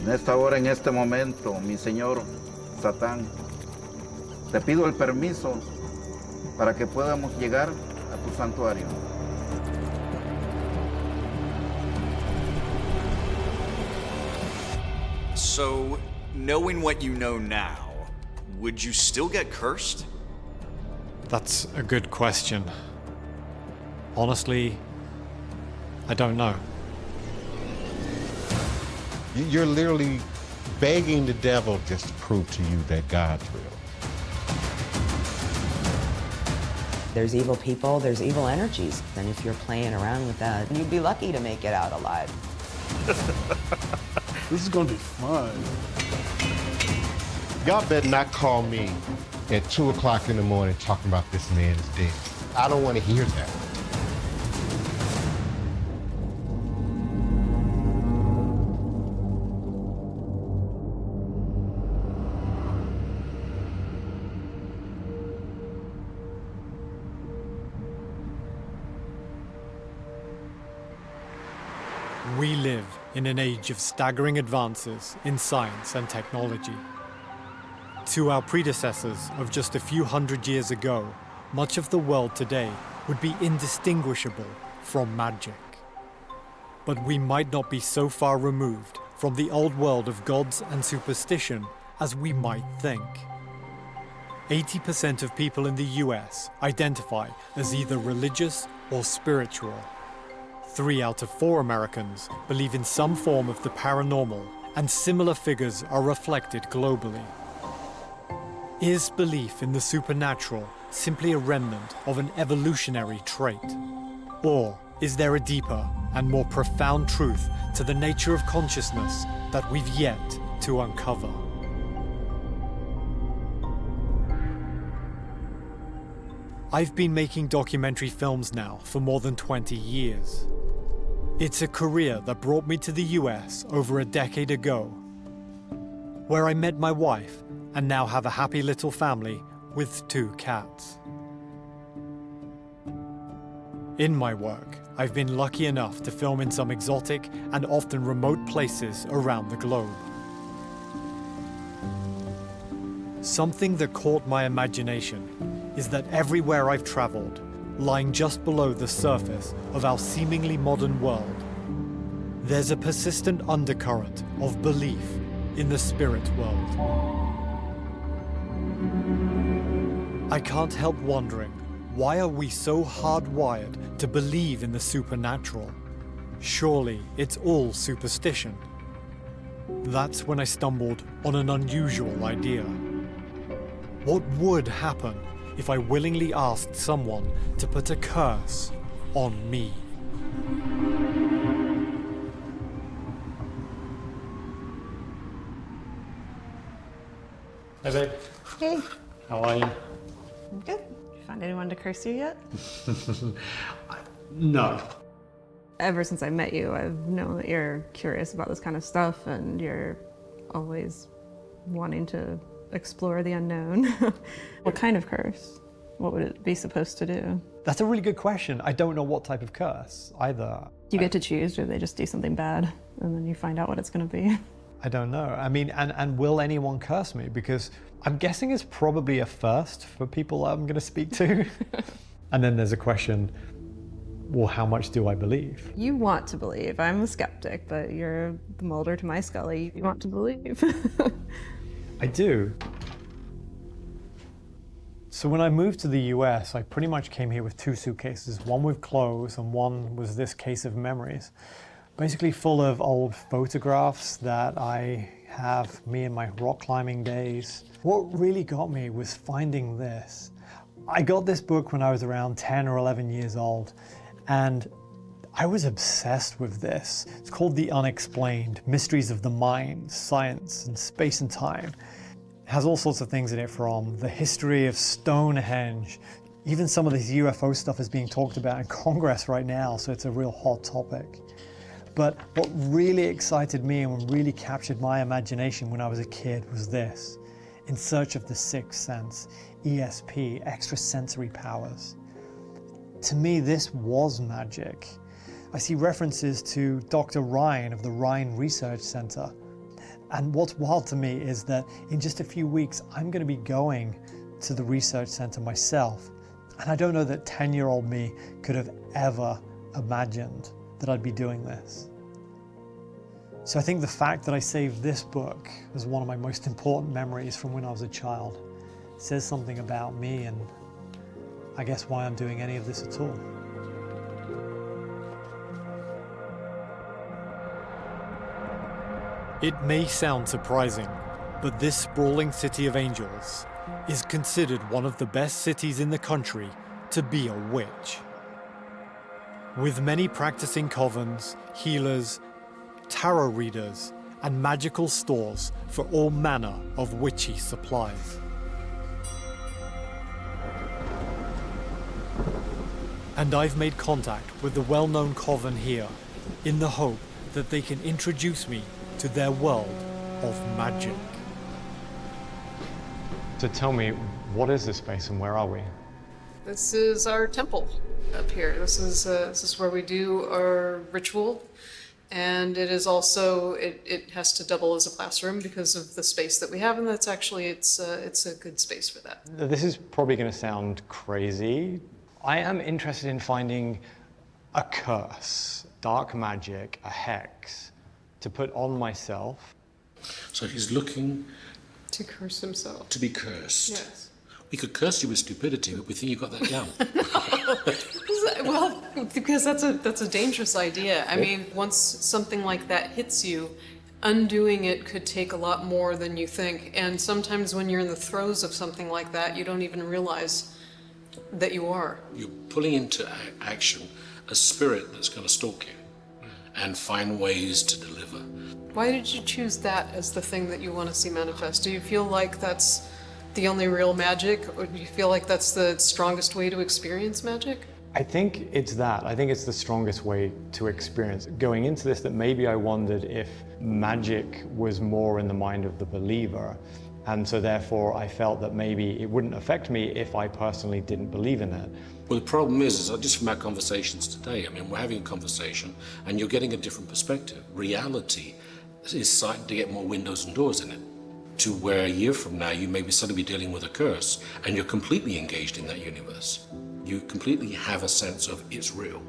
En esta hora, en este momento, mi señor Satán, te pido el permiso para que podamos llegar a tu santuario. So, knowing what you know now, would you still get cursed? That's a good question. Honestly, I don't know. You're literally begging the devil just to prove to you that God's real. There's evil people, there's evil energies. And if you're playing around with that, you'd be lucky to make it out alive. This is gonna be fun. Y'all better not call me at 2 o'clock in the morning talking about this man is dead. I don't want to hear that. We live in an age of staggering advances in science and technology. To our predecessors of just a few hundred years ago, much of the world today would be indistinguishable from magic. But we might not be so far removed from the old world of gods and superstition as we might think. 80% of people in the US identify as either religious or spiritual. 3 out of 4 Americans believe in some form of the paranormal, and similar figures are reflected globally. Is belief in the supernatural simply a remnant of an evolutionary trait? Or is there a deeper and more profound truth to the nature of consciousness that we've yet to uncover? I've been making documentary films now for more than 20 years. It's a career that brought me to the US over a decade ago, where I met my wife and now have a happy little family with 2 cats. In my work, I've been lucky enough to film in some exotic and often remote places around the globe. Something that caught my imagination is that everywhere I've traveled, lying just below the surface of our seemingly modern world, there's a persistent undercurrent of belief in the spirit world. I can't help wondering, why are we so hardwired to believe in the supernatural? Surely it's all superstition. That's when I stumbled on an unusual idea. What would happen if I willingly asked someone to put a curse on me? Hey babe, Hey, how are you? I'm good. You find anyone to curse you yet? No. Ever since I met you, I've known that you're curious about this kind of stuff and you're always wanting to explore the unknown. What kind of curse? What would it be supposed to do? That's a really good question. I don't know what type of curse either. You get to choose, or they just do something bad and then you find out what it's going to be? I don't know. I mean, and will anyone curse me? Because I'm guessing it's probably a first for people I'm going to speak to. And then there's a question, well, how much do I believe? You want to believe. I'm a skeptic, but you're the Mulder to my Scully. You want to believe. I do. So when I moved to the US, I pretty much came here with 2 suitcases, one with clothes and one was this case of memories. Basically full of old photographs that I have, me in my rock climbing days. What really got me was finding this. I got this book when I was around 10 or 11 years old, and I was obsessed with this. It's called The Unexplained: Mysteries of the Mind, Science, and Space and Time. It has all sorts of things in it, from the history of Stonehenge. Even some of this UFO stuff is being talked about in Congress right now, so it's a real hot topic. But what really excited me and what really captured my imagination when I was a kid was this: In Search of the Sixth Sense, ESP, extrasensory powers. To me, this was magic. I see references to Dr. Ryan of the Ryan Research Center. And what's wild to me is that in just a few weeks, I'm going to be going to the research center myself. And I don't know that 10-year-old me could have ever imagined that I'd be doing this. So I think the fact that I saved this book as one of my most important memories from when I was a child says something about me and I guess why I'm doing any of this at all. It may sound surprising, but this sprawling city of angels is considered one of the best cities in the country to be a witch. With many practicing covens, healers, tarot readers, and magical stores for all manner of witchy supplies. And I've made contact with the well-known coven here in the hope that they can introduce me to their world of magic. So tell me, what is this space and where are we? This is our temple up here. This is where we do our ritual, and it is also it has to double as a classroom because of the space that we have, and that's actually it's a good space for that. This is probably going to sound crazy. I am interested in finding a curse, dark magic, a hex, to put on myself. So he's looking To curse himself. to be cursed. Yes. We could curse you with stupidity, but we think you got that down. Well, because that's a dangerous idea. I mean, once something like that hits you, undoing it could take a lot more than you think. And sometimes when you're in the throes of something like that, you don't even realize that you are. You're pulling into action a spirit that's going to stalk you and find ways to deliver. Why did you choose that as the thing that you want to see manifest? Do you feel like that's the only real magic, or do you feel like that's the strongest way to experience magic? I think it's that. I think it's the strongest way to experience. Going into this, that maybe I wondered if magic was more in the mind of the believer, and so therefore I felt that maybe it wouldn't affect me if I personally didn't believe in it. Well, the problem is just from our conversations today, I mean, we're having a conversation and you're getting a different perspective. Reality is starting to get more windows and doors in it, to where a year from now you may be suddenly dealing with a curse and you're completely engaged in that universe. You completely have a sense of it's real.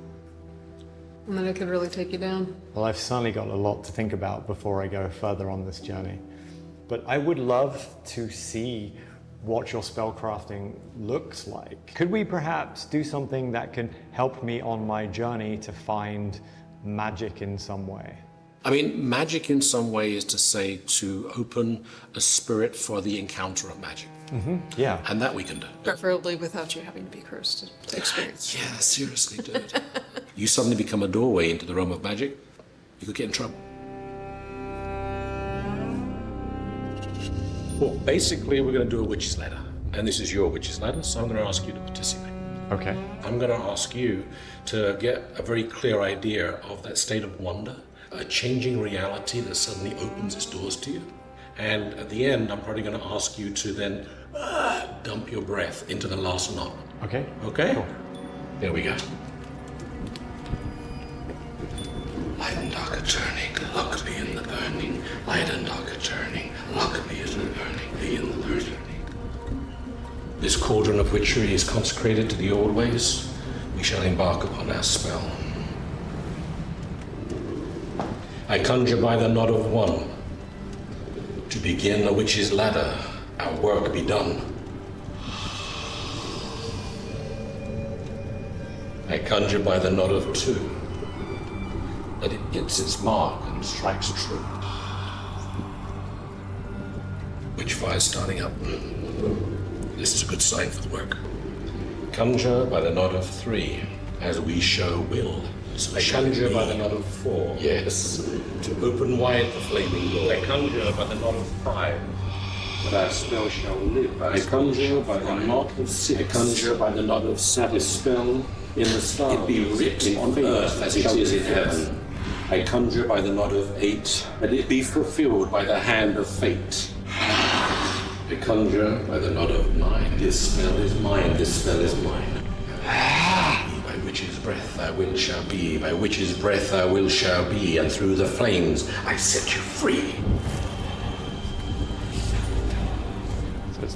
And then it could really take you down. Well, I've certainly got a lot to think about before I go further on this journey. But I would love to see what your spellcrafting looks like. Could we perhaps do something that can help me on my journey to find magic in some way? I mean, magic in some way is to say to open a spirit for the encounter of magic. Yeah. And that we can do. Preferably without you having to be cursed to experience. Yeah, seriously, dude. You suddenly become a doorway into the realm of magic, you could get in trouble. Well, basically, we're going to do a witch's ladder. And this is your witch's ladder, so I'm going to ask you to participate. Okay. I'm going to ask you to get a very clear idea of that state of wonder, a changing reality that suddenly opens its doors to you. And at the end, I'm probably going to ask you to then dump your breath into the last knot. Okay. Okay? Cool. There we go. Light and darker turning, lock me in the burning. Light and darker turning, lock me in the burning, me in the burning. This cauldron of witchery is consecrated to the old ways. We shall embark upon our spell. I conjure by the nod of one. To begin the witch's ladder, our work be done. I conjure by the nod of two. That it gets its mark and strikes true. Witch fire starting up. This is a good sign for the work. Conjure by the nod of three, as we show will. So I conjure by the nod of four. Yes, to open wide the flaming door. I conjure by the nod of five. But our spell shall live. I conjure by the nod of six. I conjure by the nod of seven. This spell in the stars. It be writ on earth as it is in heaven. I conjure by the nod of eight, that it be fulfilled by the hand of fate. I conjure by the nod of nine. This spell is mine, this spell is mine. By witch's breath thy will shall be, by witch's breath thy will shall be, and through the flames I set you free.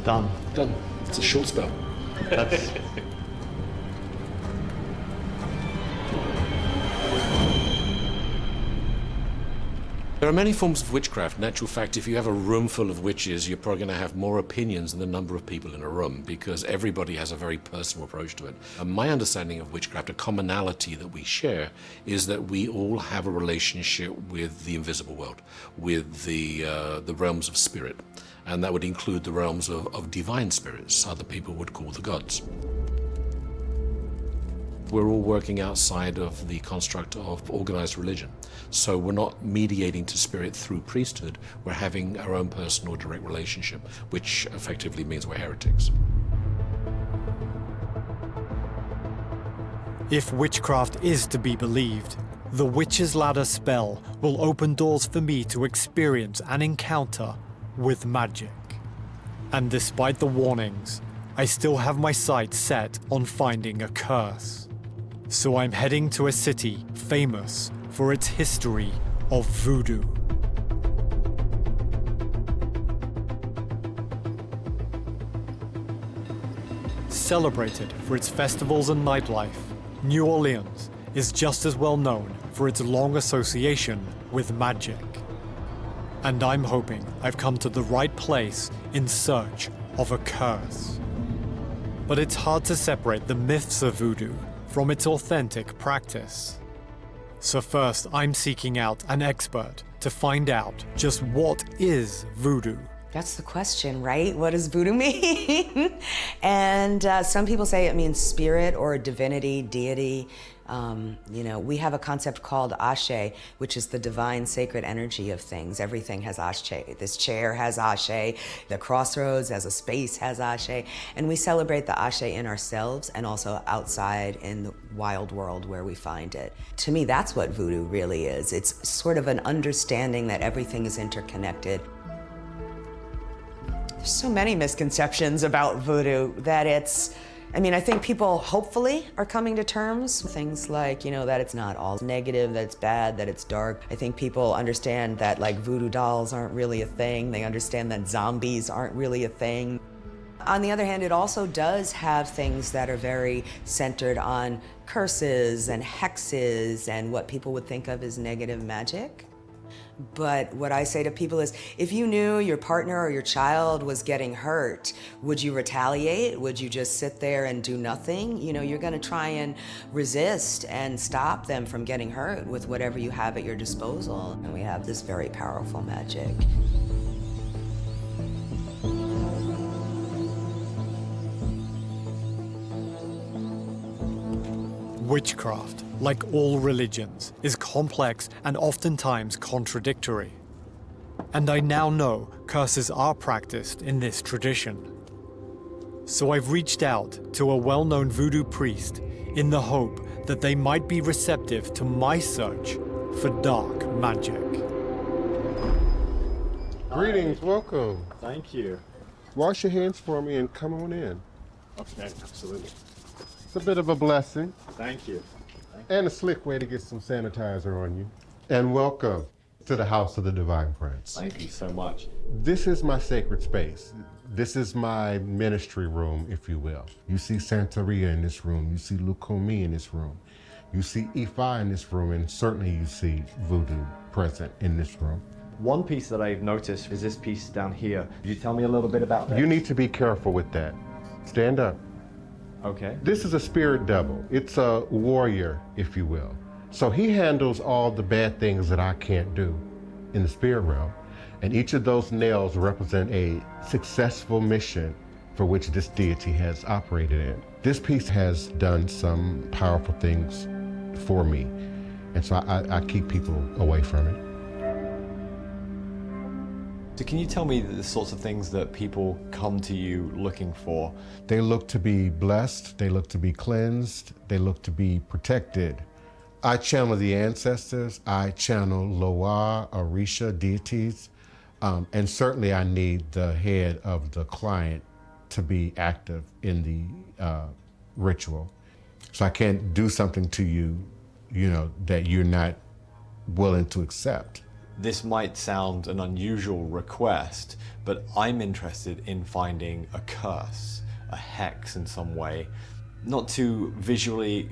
Done. Done. It's a short spell. That's... There are many forms of witchcraft. In actual fact, if you have a room full of witches, you're probably going to have more opinions than the number of people in a room, because everybody has a very personal approach to it. And my understanding of witchcraft, a commonality that we share, is that we all have a relationship with the invisible world, with the realms of spirit. And that would include the realms of divine spirits, other people would call the gods. We're all working outside of the construct of organized religion. So we're not mediating to spirit through priesthood, we're having our own personal direct relationship, which effectively means we're heretics. If witchcraft is to be believed, the Witch's Ladder spell will open doors for me to experience an encounter with magic. And despite the warnings, I still have my sights set on finding a curse. So I'm heading to a city famous for its history of voodoo. Celebrated for its festivals and nightlife, New Orleans is just as well known for its long association with magic. And I'm hoping I've come to the right place in search of a curse. But it's hard to separate the myths of voodoo from its authentic practice. So first, I'm seeking out an expert to find out just what is voodoo. That's the question, right? What does voodoo mean? And some people say it means spirit or divinity, deity. We have a concept called Ashe, which is the divine sacred energy of things. Everything has Ashe. This chair has Ashe. The crossroads as a space has Ashe. And we celebrate the Ashe in ourselves and also outside in the wild world where we find it. To me, that's what voodoo really is. It's sort of an understanding that everything is interconnected. There's so many misconceptions about voodoo that I think people hopefully are coming to terms with things like, that it's not all negative, that it's bad, that it's dark. I think people understand that voodoo dolls aren't really a thing. They understand that zombies aren't really a thing. On the other hand, it also does have things that are very centered on curses and hexes and what people would think of as negative magic. But what I say to people is, if you knew your partner or your child was getting hurt, would you retaliate? Would you just sit there and do nothing? You're gonna try and resist and stop them from getting hurt with whatever you have at your disposal. And we have this very powerful magic. Witchcraft, like all religions, is complex and oftentimes contradictory. And I now know curses are practiced in this tradition. So I've reached out to a well-known voodoo priest in the hope that they might be receptive to my search for dark magic. Greetings, welcome. Thank you. Wash your hands for me and come on in. Okay, absolutely. It's a bit of a blessing. Thank you. And a slick way to get some sanitizer on you. And welcome to the House of the Divine Prince. Thank you so much. This is my sacred space. This is my ministry room, if you will. You see Santeria in this room. You see Lukumi in this room. You see Ifa in this room, and certainly you see voodoo present in this room. One piece that I've noticed is this piece down here. Could you tell me a little bit about that? You need to be careful with that. Stand up. Okay. This is a spirit devil. It's a warrior, if you will. So he handles all the bad things that I can't do in the spirit realm. And each of those nails represent a successful mission for which this deity has operated in. This piece has done some powerful things for me. And so I keep people away from it. So can you tell me the sorts of things that people come to you looking for? They look to be blessed, they look to be cleansed, they look to be protected. I channel the ancestors, I channel Loa, Orisha deities, and certainly I need the head of the client to be active in the ritual. So I can't do something to you, that you're not willing to accept. This might sound an unusual request, but I'm interested in finding a curse, a hex in some way, not to visually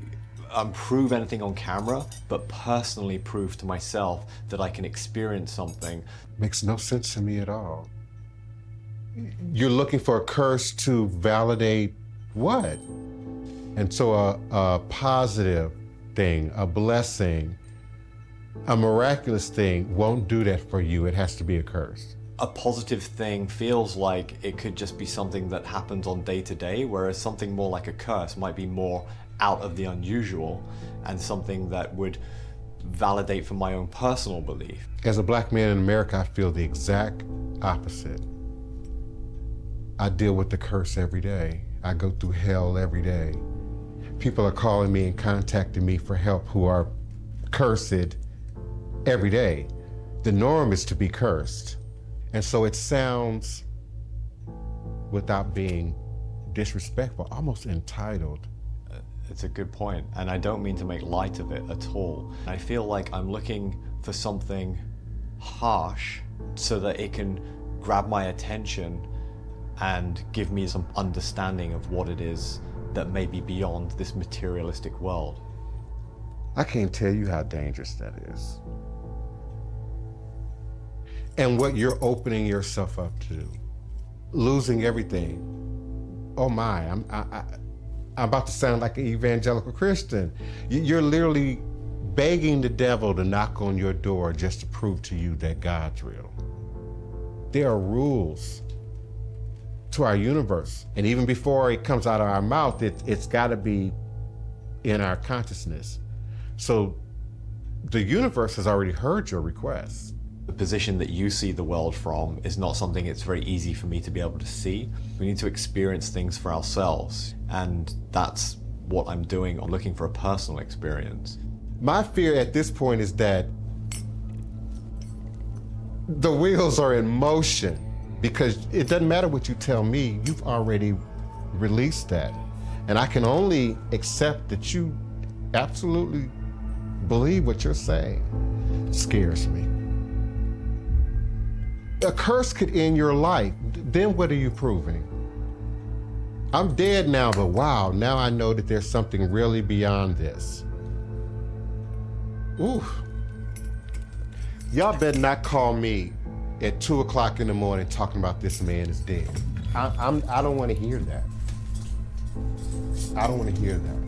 prove anything on camera, but personally prove to myself that I can experience something. Makes no sense to me at all. You're looking for a curse to validate what? And so a positive thing, a blessing, a miraculous thing won't do that for you. It has to be a curse. A positive thing feels like it could just be something that happens on day to day, whereas something more like a curse might be more out of the unusual and something that would validate for my own personal belief. As a black man in America, I feel the exact opposite. I deal with the curse every day. I go through hell every day. People are calling me and contacting me for help who are cursed every day. The norm is to be cursed. And so it sounds, without being disrespectful, almost entitled. It's a good point, and I don't mean to make light of it at all. I feel like I'm looking for something harsh so that it can grab my attention and give me some understanding of what it is that may be beyond this materialistic world. I can't tell you how dangerous that is. And what you're opening yourself up to. Losing everything. Oh my, I'm about to sound like an evangelical Christian. You're literally begging the devil to knock on your door just to prove to you that God's real. There are rules to our universe. And even before it comes out of our mouth, it's gotta be in our consciousness. So the universe has already heard your request. The position that you see the world from is not something it's very easy for me to be able to see. We need to experience things for ourselves, and that's what I'm doing. I'm looking for a personal experience. My fear at this point is that the wheels are in motion, because it doesn't matter what you tell me, you've already released that. And I can only accept that you absolutely believe what you're saying. It scares me. A curse could end your life. Then what are you proving? I'm dead now, but wow, now I know that there's something really beyond this. Ooh. Y'all better not call me at 2 o'clock in the morning talking about this man is dead. I don't want to hear that. I don't want to hear that.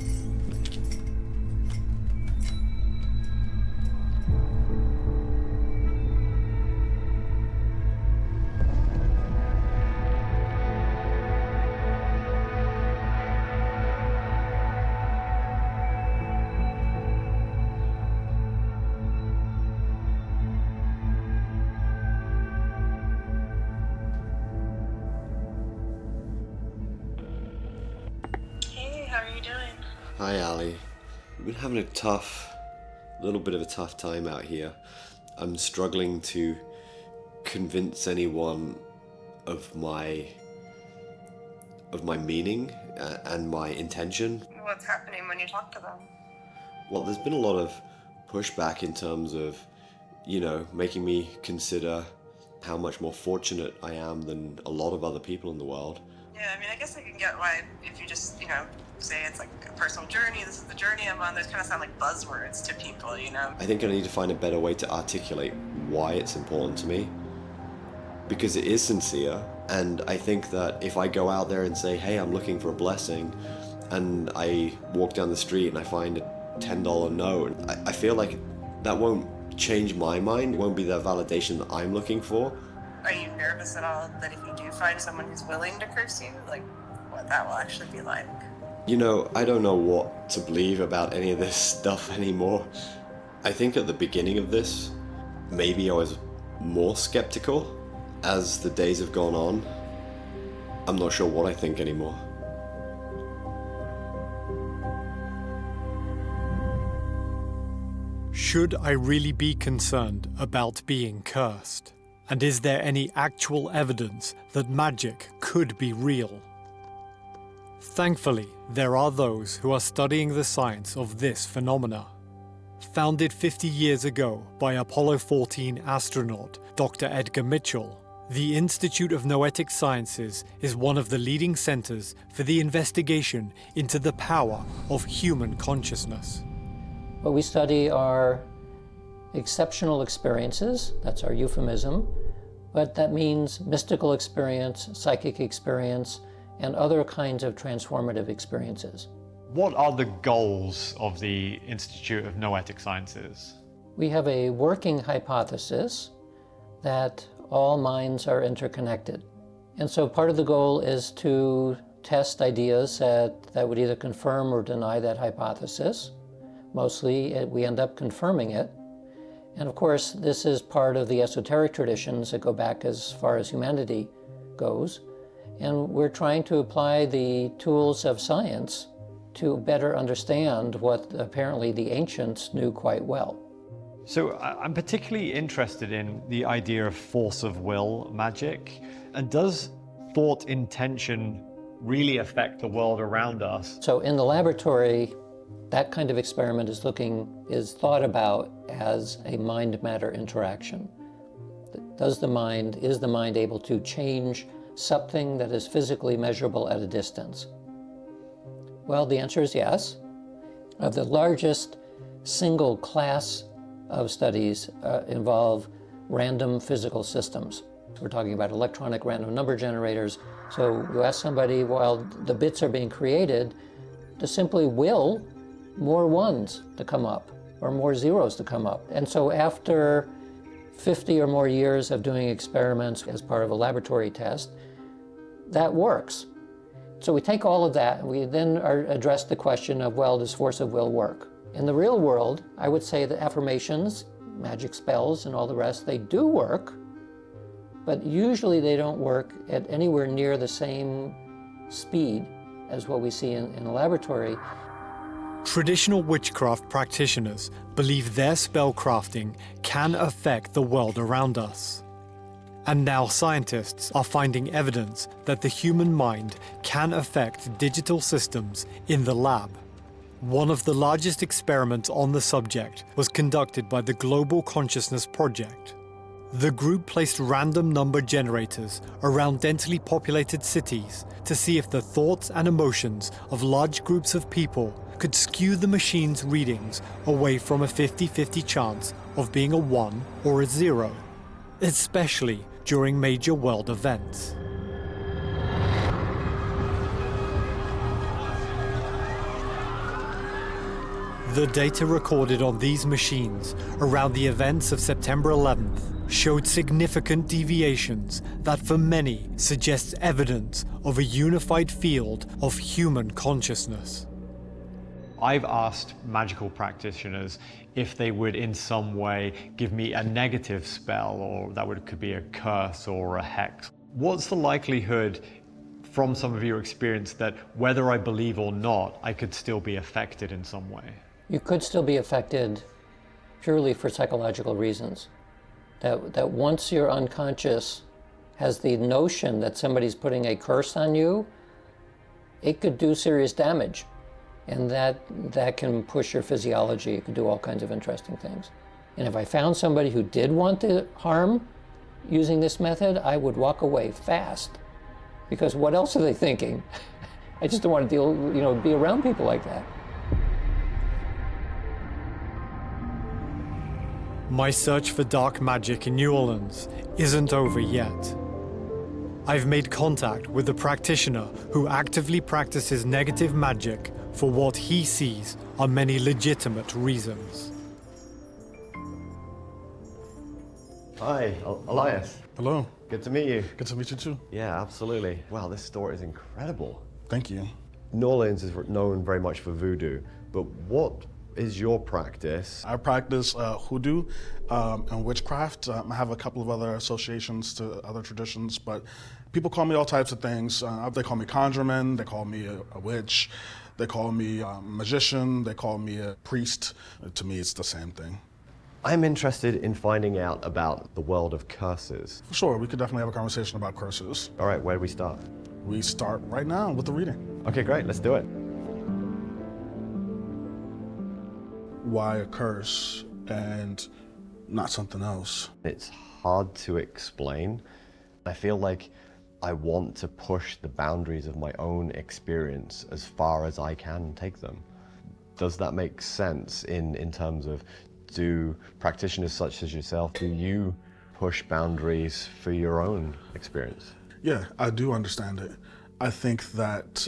Hi, Ali. We've been having a little bit of a tough time out here. I'm struggling to convince anyone of my meaning and my intention. What's happening when you talk to them? Well, there's been a lot of pushback in terms of, making me consider how much more fortunate I am than a lot of other people in the world. Yeah, I mean, I guess I can get why if you just, say it's like a personal journey, this is the journey I'm on, those kind of sound like buzzwords to people, I think I need to find a better way to articulate why it's important to me, because it is sincere, and I think that if I go out there and say, hey, I'm looking for a blessing, and I walk down the street and I find a $10 note, I feel like that won't change my mind, it won't be the validation that I'm looking for. Are you nervous at all that if you do find someone who's willing to curse you, like what that will actually be like? I don't know what to believe about any of this stuff anymore. I think at the beginning of this, maybe I was more skeptical. As the days have gone on, I'm not sure what I think anymore. Should I really be concerned about being cursed? And is there any actual evidence that magic could be real? Thankfully, there are those who are studying the science of this phenomena. Founded 50 years ago by Apollo 14 astronaut Dr. Edgar Mitchell, the Institute of Noetic Sciences is one of the leading centers for the investigation into the power of human consciousness. What we study are exceptional experiences, that's our euphemism, but that means mystical experience, psychic experience, and other kinds of transformative experiences. What are the goals of the Institute of Noetic Sciences? We have a working hypothesis that all minds are interconnected. And so part of the goal is to test ideas that would either confirm or deny that hypothesis. Mostly we end up confirming it. And of course, this is part of the esoteric traditions that go back as far as humanity goes. And we're trying to apply the tools of science to better understand what apparently the ancients knew quite well. So I'm particularly interested in the idea of force of will magic. And does thought intention really affect the world around us? So in the laboratory, that kind of experiment is thought about as a mind-matter interaction. Is the mind able to change something that is physically measurable at a distance? Well, the answer is yes. Of the largest single class of studies involve random physical systems. We're talking about electronic random number generators. So you ask somebody while the bits are being created to simply will more ones to come up or more zeros to come up. And so after 50 or more years of doing experiments as part of a laboratory test, that works. So we take all of that and we then address the question of, well, does force of will work? In the real world, I would say that affirmations, magic spells, and all the rest, they do work, but usually they don't work at anywhere near the same speed as what we see in a laboratory. Traditional witchcraft practitioners believe their spellcrafting can affect the world around us. And now scientists are finding evidence that the human mind can affect digital systems in the lab. One of the largest experiments on the subject was conducted by the Global Consciousness Project. The group placed random number generators around densely populated cities to see if the thoughts and emotions of large groups of people could skew the machine's readings away from a 50-50 chance of being a 1 or a 0, especially during major world events. The data recorded on these machines around the events of September 11th showed significant deviations that for many suggests evidence of a unified field of human consciousness. I've asked magical practitioners if they would in some way give me a negative spell, or could be a curse or a hex. What's the likelihood from some of your experience that whether I believe or not, I could still be affected in some way? You could still be affected purely for psychological reasons. That once your unconscious has the notion that somebody's putting a curse on you, it could do serious damage. And that can push your physiology. It can do all kinds of interesting things. And if I found somebody who did want to harm using this method, I would walk away fast. Because what else are they thinking? I just don't want to be around people like that. My search for dark magic in New Orleans isn't over yet. I've made contact with a practitioner who actively practices negative magic for what he sees are many legitimate reasons. Hi, Elias. Hello. Good to meet you. Good to meet you too. Yeah, absolutely. Wow, this store is incredible. Thank you. New Orleans is known very much for voodoo, but what is your practice? I practice hoodoo and witchcraft. I have a couple of other associations to other traditions, but people call me all types of things. They call me conjurman, they call me a witch, they call me a magician, they call me a priest. To me, it's the same thing. I'm interested in finding out about the world of curses. Sure, we could definitely have a conversation about curses. All right, where do we start? We start right now with the reading. Okay, great, let's do it. why a curse and not something else? It's hard to explain. I feel like I want to push the boundaries of my own experience as far as I can take them. Does that make sense in terms of, do practitioners such as yourself, do you push boundaries for your own experience? Yeah, I do understand it. I think that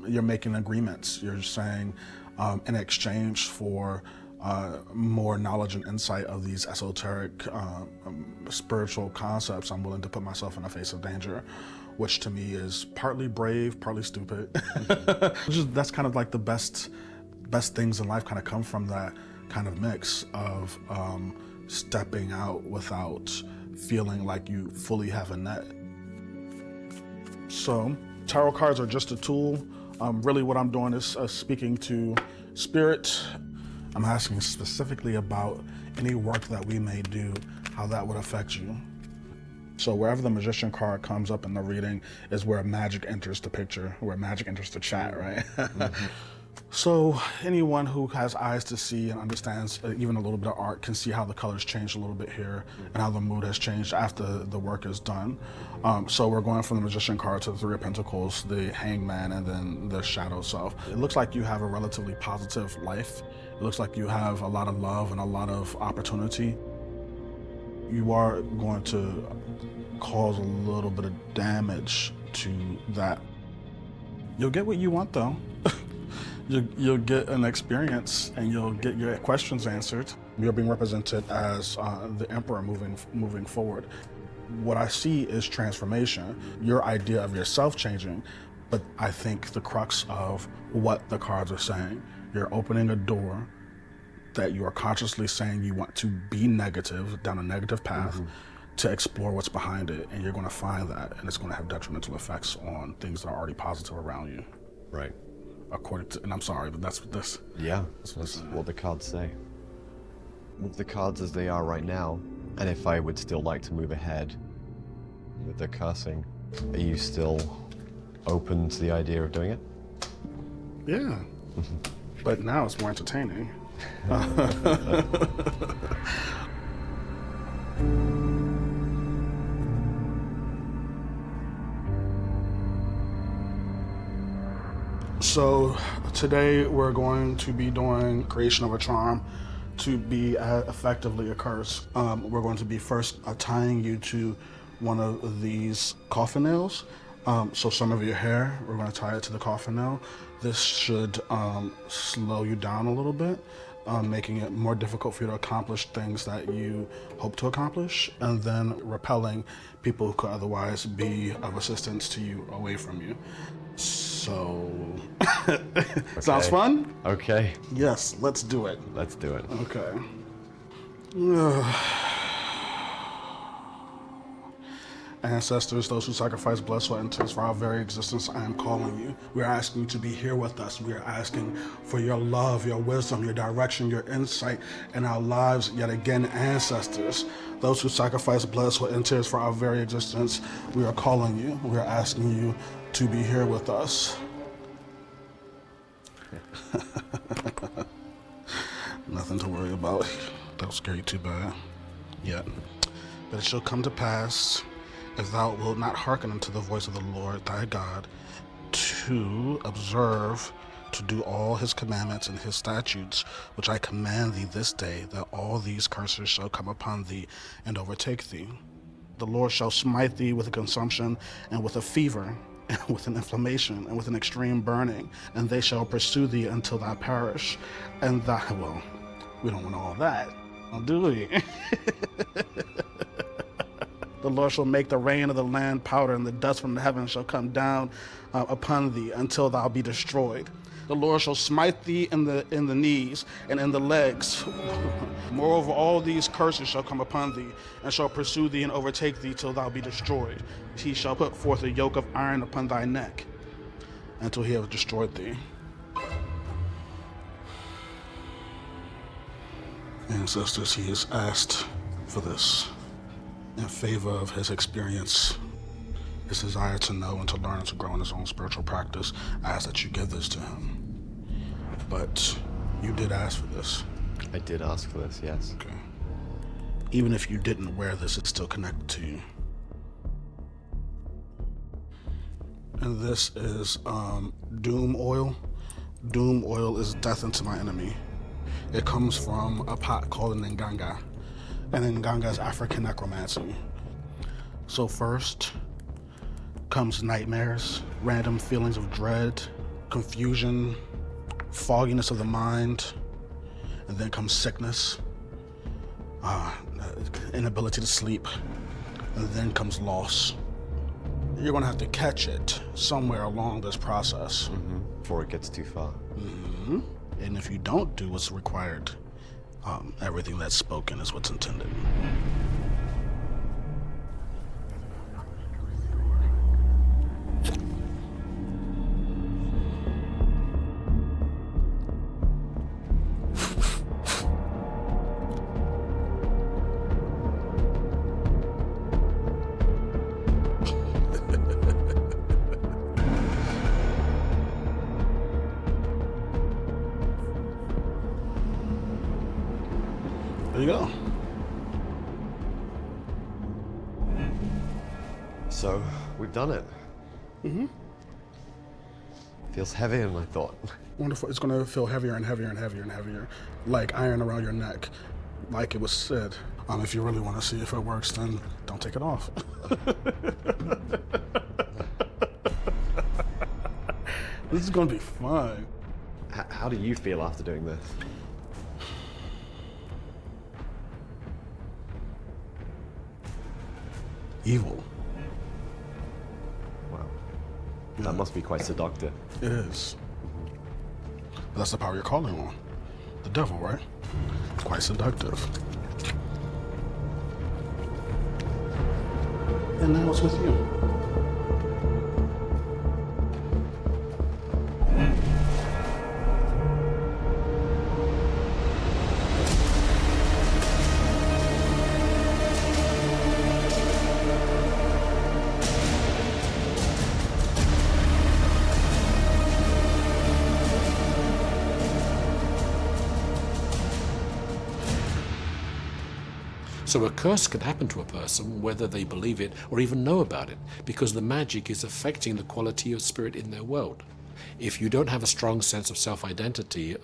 you're making agreements. You're saying in exchange for more knowledge and insight of these esoteric spiritual concepts, I'm willing to put myself in the face of danger, which to me is partly brave, partly stupid. That's kind of like the best things in life kind of come from that kind of mix of stepping out without feeling like you fully have a net. So tarot cards are just a tool. Really what I'm doing is speaking to spirit. I'm asking specifically about any work that we may do, how that would affect you. So wherever the Magician card comes up in the reading is where magic enters the picture, where magic enters the chat, right? Mm-hmm. So anyone who has eyes to see and understands even a little bit of art can see how the colors change a little bit here and how the mood has changed after the work is done. So we're going from the Magician card to the Three of Pentacles, the Hangman, and then the Shadow Self. It looks like you have a relatively positive life. It looks like you have a lot of love and a lot of opportunity. You are going to cause a little bit of damage to that. You'll get what you want though. You'll get an experience and you'll get your questions answered. You're being represented as the Emperor moving forward. What I see is transformation, your idea of yourself changing, but I think the crux of what the cards are saying, you're opening a door that you are consciously saying you want to be negative, down a negative path, to explore what's behind it, and you're going to find that, and it's going to have detrimental effects on things that are already positive around you. Right. According to, and I'm sorry, but that's what this. Yeah, that's what the cards say. With the cards as they are right now, and if I would still like to move ahead with the cursing, are you still open to the idea of doing it? Yeah, but now it's more entertaining. So today we're going to be doing creation of a charm to be effectively a curse. We're going to be first tying you to one of these coffin nails. So some of your hair, we're going to tie it to the coffin nail. This should slow you down a little bit, making it more difficult for you to accomplish things that you hope to accomplish, and then repelling people who could otherwise be of assistance to you away from you. So, sounds fun? Okay. Yes, let's do it. Let's do it. Okay. Ancestors, those who sacrifice blood, sweat, and tears for our very existence, I am calling you. We are asking you to be here with us. We are asking for your love, your wisdom, your direction, your insight in our lives. Yet again, ancestors, those who sacrifice blood, sweat, and tears for our very existence, we are calling you. We are asking you to be here with us. Nothing to worry about. Don't scare you too bad yet. But it shall come to pass, if thou wilt not hearken unto the voice of the Lord thy God, to observe, to do all his commandments and his statutes, which I command thee this day, that all these curses shall come upon thee and overtake thee. The Lord shall smite thee with a consumption and with a fever, and with an inflammation, and with an extreme burning, and they shall pursue thee until thou perish. And thou, well, we don't want all that, do we? The Lord shall make the rain of the land powder, and the dust from the heavens shall come down upon thee until thou be destroyed. The Lord shall smite thee in the knees and in the legs. Moreover, all these curses shall come upon thee, and shall pursue thee and overtake thee till thou be destroyed. He shall put forth a yoke of iron upon thy neck until he have destroyed thee. Ancestors, he has asked for this in favor of his experience, his desire to know and to learn and to grow in his own spiritual practice. I ask that you give this to him. But you did ask for this. I did ask for this, yes. Okay. Even if you didn't wear this, it's still connected to you. And this is Doom Oil. Doom Oil is death into my enemy. It comes from a pot called an Nganga. And Nganga is African necromancy. So first comes nightmares, random feelings of dread, confusion, fogginess of the mind, and then comes sickness, inability to sleep, and then comes loss. You're gonna have to catch it somewhere along this process. Before it gets too far. And if you don't do what's required, everything that's spoken is what's intended. There you go. So, we've done it. Feels heavier than I thought. Wonderful. It's gonna feel heavier and heavier and heavier and heavier, like iron around your neck, like it was said. If you really want to see if it works, then don't take it off. This is gonna be fun. How do you feel after doing this? Evil. Wow. That must be quite seductive. It is. But that's the power you're calling on. The devil, right? Quite seductive. And now it's with you. So a curse can happen to a person whether they believe it or even know about it, because the magic is affecting the quality of spirit in their world. If you don't have a strong sense of self-identity,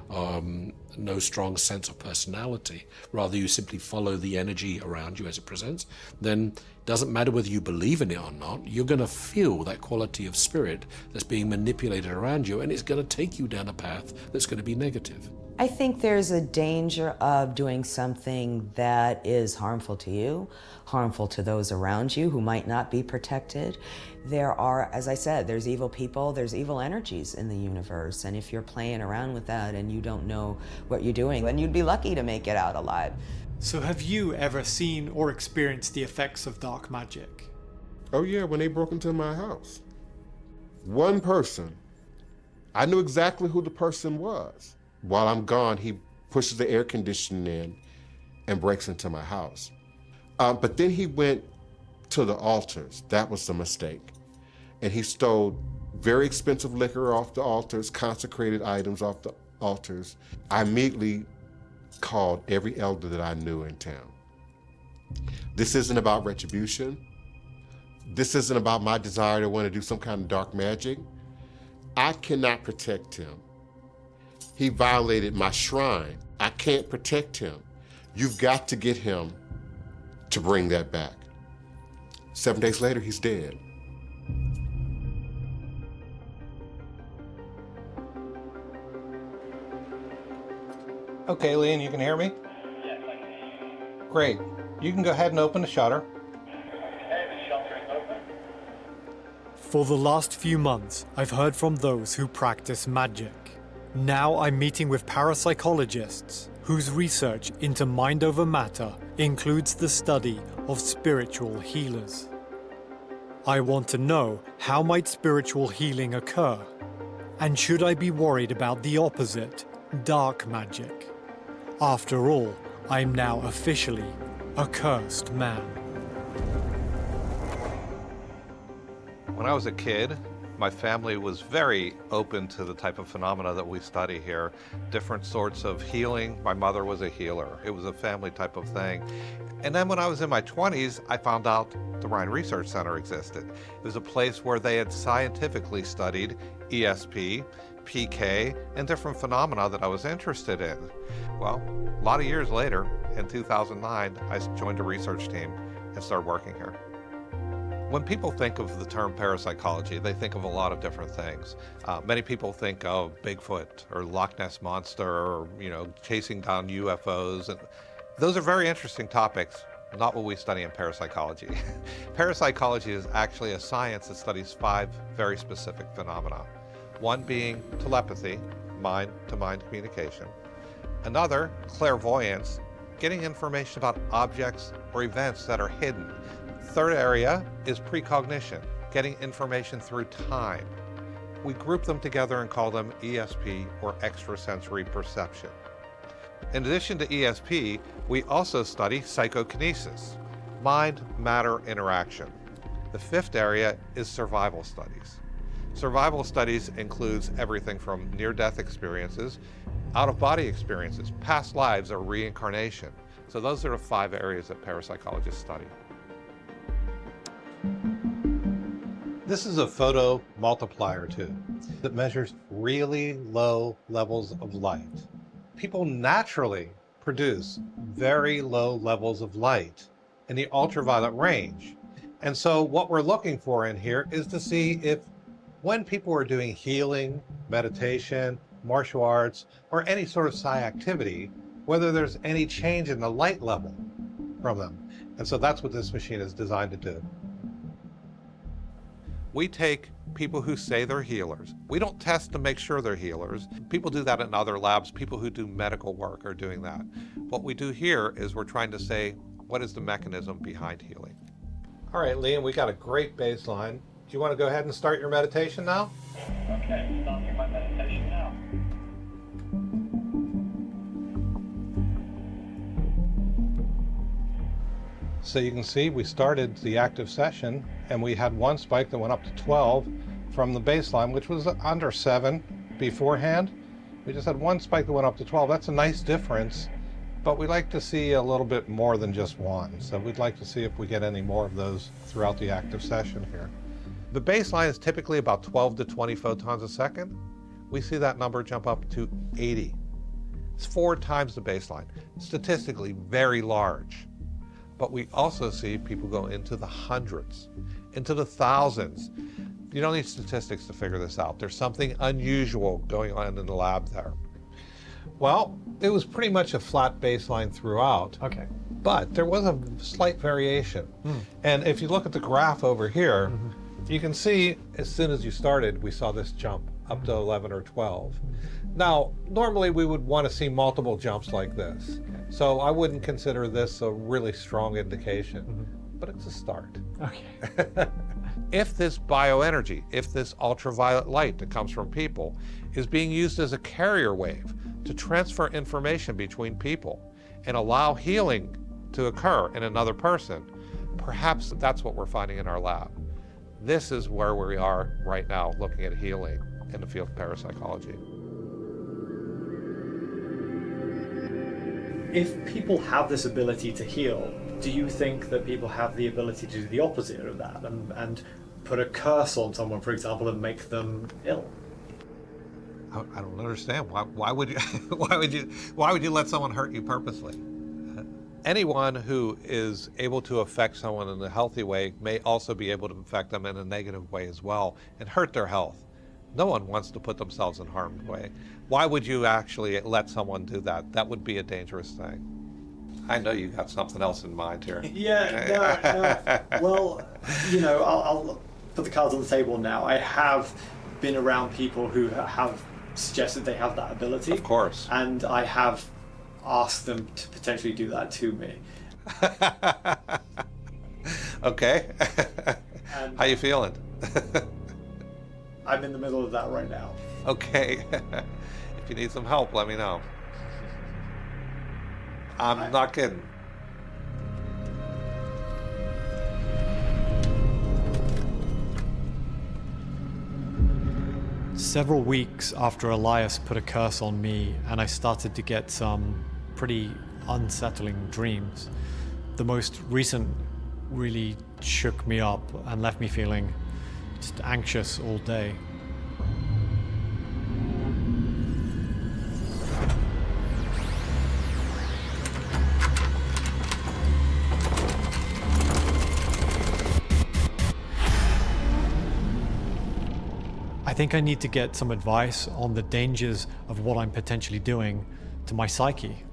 no strong sense of personality, rather you simply follow the energy around you as it presents, then it doesn't matter whether you believe in it or not, you're going to feel that quality of spirit that's being manipulated around you, and it's going to take you down a path that's going to be negative. I think there's a danger of doing something that is harmful to you, harmful to those around you who might not be protected. There are, as I said, there's evil people, there's evil energies in the universe, and if you're playing around with that and you don't know what you're doing, then you'd be lucky to make it out alive. So have you ever seen or experienced the effects of dark magic? Oh yeah, when they broke into my house. One person, I knew exactly who the person was. While I'm gone, he pushes the air conditioning in and breaks into my house. But then he went to the altars. That was the mistake. And he stole very expensive liquor off the altars, consecrated items off the altars. I immediately called every elder that I knew in town. This isn't about retribution. This isn't about my desire to want to do some kind of dark magic. I cannot protect him. He violated my shrine. I can't protect him. You've got to get him to bring that back. 7 days later, he's dead. Okay, Leon, you can hear me? Yes, I can hear you. Great. You can go ahead and open the shutter. Okay, the shutter is open. For the last few months, I've heard from those who practice magic. Now I'm meeting with parapsychologists whose research into mind over matter includes the study of spiritual healers. I want to know, how might spiritual healing occur? And should I be worried about the opposite, dark magic? After all, I'm now officially a cursed man. When I was a kid, My family was very open to the type of phenomena that we study here, different sorts of healing. My mother was a healer. It was a family type of thing. And then when I was in my 20s, I found out the Rhine Research Center existed. It was a place where they had scientifically studied ESP, PK, and different phenomena that I was interested in. Well, a lot of years later, in 2009, I joined a research team and started working here. When people think of the term parapsychology, they think of a lot of different things. Many people think of Bigfoot or Loch Ness Monster or, chasing down UFOs. And those are very interesting topics, not what we study in parapsychology. Parapsychology is actually a science that studies 5 very specific phenomena. One being telepathy, mind-to-mind communication. Another, clairvoyance, getting information about objects or events that are hidden. Third area is precognition, getting information through time. We group them together and call them ESP, or extrasensory perception. In addition to ESP, we also study psychokinesis, mind-matter interaction. The 5th area is survival studies. Survival studies includes everything from near-death experiences, out-of-body experiences, past lives, or reincarnation. So those are the 5 areas that parapsychologists study. This is a photo multiplier tube that measures really low levels of light. People naturally produce very low levels of light in the ultraviolet range. And so what we're looking for in here is to see if when people are doing healing, meditation, martial arts, or any sort of psi activity, whether there's any change in the light level from them. And so that's what this machine is designed to do. We take people who say they're healers. We don't test to make sure they're healers. People do that in other labs. People who do medical work are doing that. What we do here is we're trying to say, what is the mechanism behind healing? All right, Liam, we got a great baseline. Do you want to go ahead and start your meditation now? Okay, starting my meditation now. So you can see we started the active session and we had one spike that went up to 12 from the baseline, which was under 7 beforehand. We just had one spike that went up to 12. That's a nice difference, but we like to see a little bit more than just one. So we'd like to see if we get any more of those throughout the active session here. The baseline is typically about 12 to 20 photons a second. We see that number jump up to 80. It's 4 times the baseline. Statistically very large. But we also see people go into the hundreds, into the thousands. You don't need statistics to figure this out. There's something unusual going on in the lab there. Well, it was pretty much a flat baseline throughout. Okay. But there was a slight variation. And if you look at the graph over here, you can see as soon as you started, we saw this jump up to 11 or 12. Now, normally we would want to see multiple jumps like this. So I wouldn't consider this a really strong indication, but it's a start. Okay. If this bioenergy, if this ultraviolet light that comes from people is being used as a carrier wave to transfer information between people and allow healing to occur in another person, perhaps that's what we're finding in our lab. This is where we are right now looking at healing in the field of parapsychology. If people have this ability to heal, do you think that people have the ability to do the opposite of that and put a curse on someone, for example, and make them ill? I don't understand. Why would you why would you let someone hurt you purposely? Anyone who is able to affect someone in a healthy way may also be able to affect them in a negative way as well and hurt their health. No one wants to put themselves in harm's way. Why would you actually let someone do that? That would be a dangerous thing. I know you got something else in mind here. Yeah, no. Well, I'll put the cards on the table now. I have been around people who have suggested they have that ability. Of course. And I have asked them to potentially do that to me. Okay. How you feeling? I'm in the middle of that right now. Okay. If you need some help, let me know. I'm not kidding. Several weeks after Elias put a curse on me and I started to get some pretty unsettling dreams, the most recent really shook me up and left me feeling just anxious all day. I think I need to get some advice on the dangers of what I'm potentially doing to my psyche.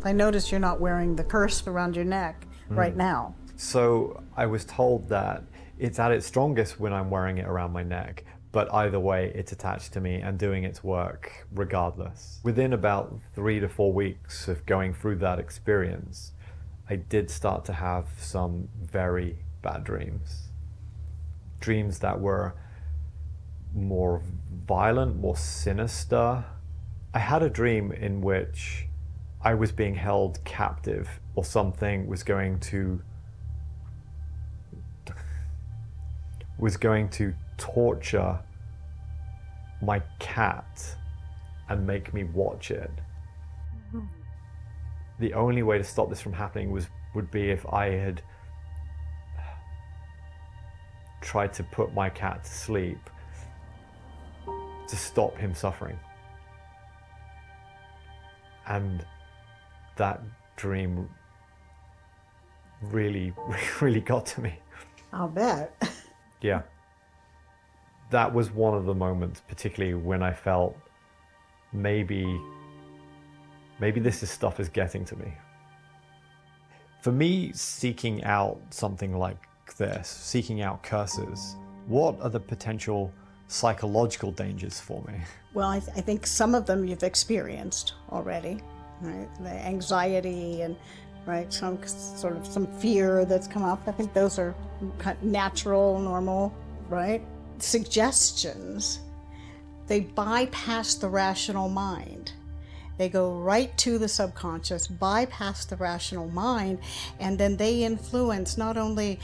I notice you're not wearing the curse around your neck right now. So I was told that it's at its strongest when I'm wearing it around my neck, but either way, it's attached to me and doing its work regardless. Within about 3 to 4 weeks of going through that experience, I did start to have some very bad dreams. Dreams that were more violent, more sinister. I had a dream in which I was being held captive, or something was going to torture my cat and make me watch it. The only way to stop this from happening would be if I had tried to put my cat to sleep to stop him suffering. And that dream really, really got to me. I'll bet. Yeah. That was one of the moments, particularly when I felt maybe this stuff is getting to me. For me, seeking out something like this, seeking out curses, what are the potential psychological dangers for me? Well, I think some of them you've experienced already, right? The anxiety and some fear that's come up. I think those are natural, normal, right? Suggestions, they bypass the rational mind. They go right to the subconscious, bypass the rational mind, and then they influence not only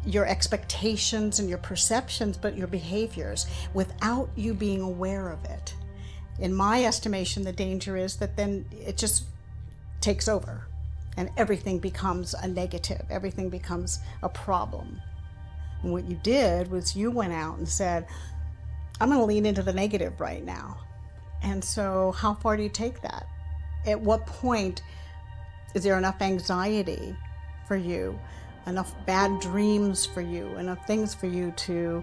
your expectations and your perceptions, but your behaviors without you being aware of it. In my estimation, the danger is that then it just takes over and everything becomes a negative, everything becomes a problem. And what you did was you went out and said, I'm going to lean into the negative right now. And so how far do you take that? At what point is there enough anxiety for you, enough bad dreams for you, enough things for you to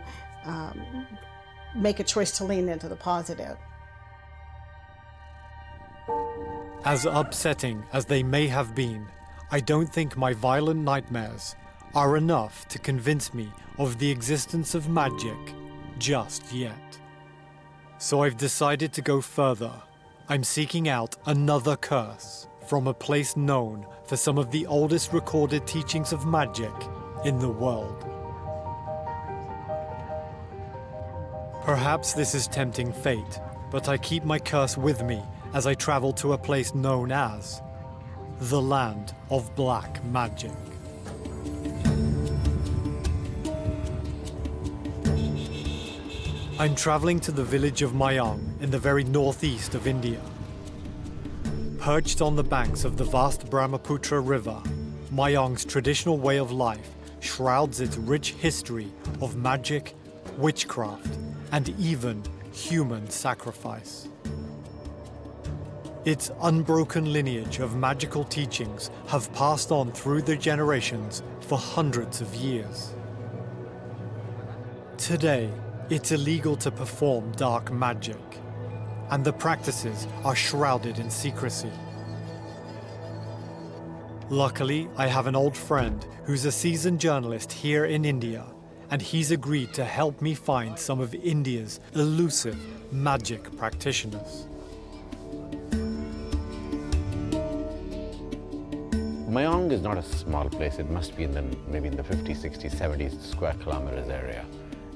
make a choice to lean into the positive? As upsetting as they may have been, I don't think my violent nightmares are enough to convince me of the existence of magic just yet. So I've decided to go further. I'm seeking out another curse from a place known for some of the oldest recorded teachings of magic in the world. Perhaps this is tempting fate, but I keep my curse with me as I travel to a place known as the Land of Black Magic. I'm traveling to the village of Mayang in the very northeast of India. Perched on the banks of the vast Brahmaputra River, Mayang's traditional way of life shrouds its rich history of magic, witchcraft, and even human sacrifice. Its unbroken lineage of magical teachings have passed on through the generations for hundreds of years. Today, it's illegal to perform dark magic, and the practices are shrouded in secrecy. Luckily, I have an old friend who's a seasoned journalist here in India, and he's agreed to help me find some of India's elusive magic practitioners. Mayang is not a small place. It must be maybe in the 50, 60, 70 square kilometers area.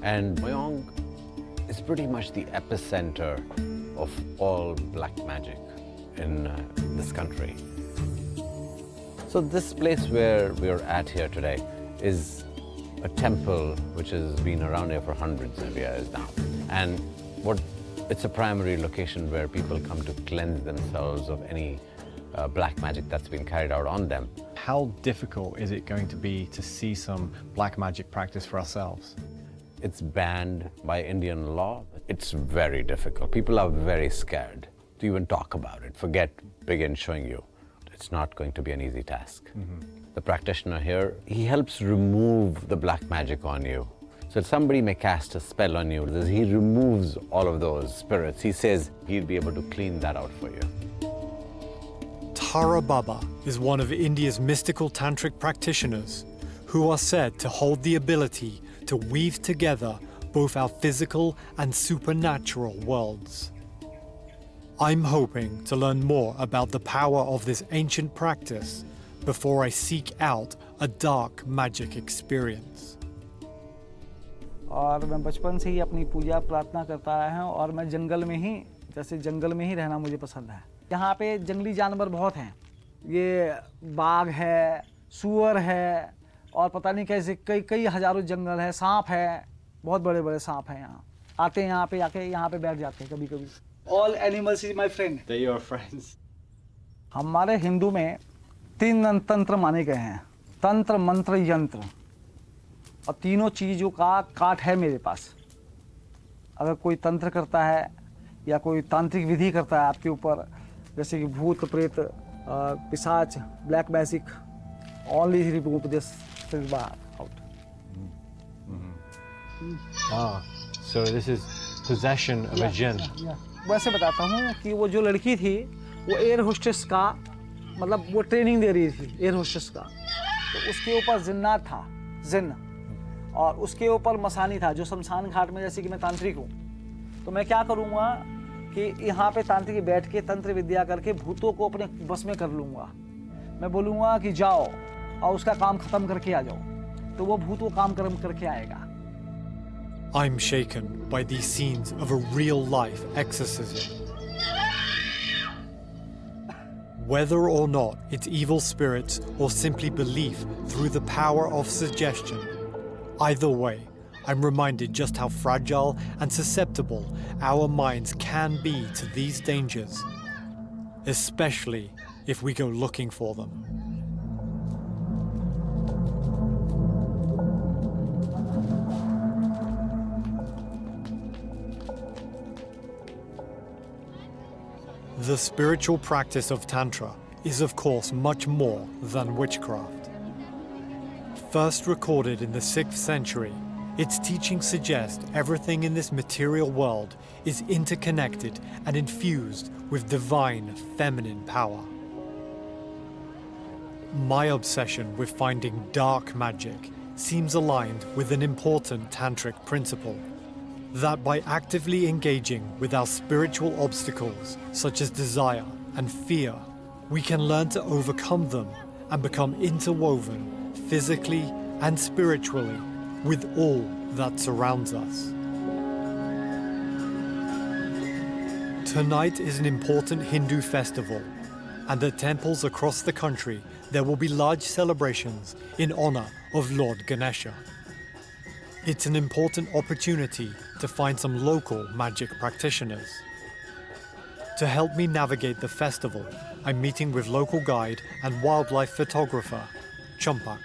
And Mayang is pretty much the epicenter of all black magic in this country. So this place where we're at here today is a temple which has been around here for hundreds of years now. And It's a primary location where people come to cleanse themselves of any black magic that's been carried out on them. How difficult is it going to be to see some black magic practice for ourselves? It's banned by Indian law. It's very difficult. People are very scared to even talk about it. Forget begin showing you. It's not going to be an easy task. The practitioner here, he helps remove the black magic on you. So somebody may cast a spell on you. He removes all of those spirits. He says he'll be able to clean that out for you. Tara Baba is one of India's mystical tantric practitioners who are said to hold the ability to weave together both our physical and supernatural worlds. I'm hoping to learn more about the power of this ancient practice before I seek out a dark magic experience. और मैं बचपन से ही अपनी पूजा प्रार्थना करता आया हूँ और मैं जंगल में ही रहना मुझे पसंद है। यहाँ पे जंगली जानवर बहुत हैं। ये बाघ है, सूअर है और पता नहीं कैसे कई हजारों जंगल है, सांप है, बहुत बड़े-बड़े सांप हैं यहाँ। आते हैं यहाँ पे आके यहाँ पे बैठ जाते हैं कभी-कभी। All animals is my friend. They're your friends. हमारे हिंदू में 3 तंत्र माने गए हैं, तंत्र, मंत्र, यंत्र, और तीनों चीज़ों का काट है मेरे पास। अगर कोई तंत्र करता है या कोई तांत्रिक विधि करता है आपके ऊपर, जैसे कि भूत प्रेत, पिशाच, black magic, only remove this out. So this is possession of a jinn. वैसे बताता हूँ कि वो जो लड़की थी वो एयर होस्टेस का मतलब वो ट्रेनिंग दे रही थी एयर होस्टेस का, तो उसके ऊपर जिन्नात था, जिन्न, और उसके ऊपर मसानी था जो शमशान घाट में, जैसे कि मैं तांत्रिक हूँ तो मैं क्या करूँगा कि यहाँ पे तांत्रिक बैठ के तंत्र विद्या करके भूतों को अपने बस में कर लूँगा। मैं बोलूँगा कि जाओ और उसका काम खत्म करके आ जाओ, तो वो भूत वो काम करके आएगा। I'm shaken by these scenes of a real-life exorcism. Whether or not it's evil spirits or simply belief through the power of suggestion, either way, I'm reminded just how fragile and susceptible our minds can be to these dangers, especially if we go looking for them. The spiritual practice of Tantra is, of course, much more than witchcraft. First recorded in the 6th century, its teachings suggest everything in this material world is interconnected and infused with divine feminine power. My obsession with finding dark magic seems aligned with an important tantric principle, that by actively engaging with our spiritual obstacles, such as desire and fear, we can learn to overcome them and become interwoven physically and spiritually with all that surrounds us. Tonight is an important Hindu festival, and at temples across the country there will be large celebrations in honor of Lord Ganesha. It's an important opportunity to find some local magic practitioners. To help me navigate the festival, I'm meeting with local guide and wildlife photographer, Champak.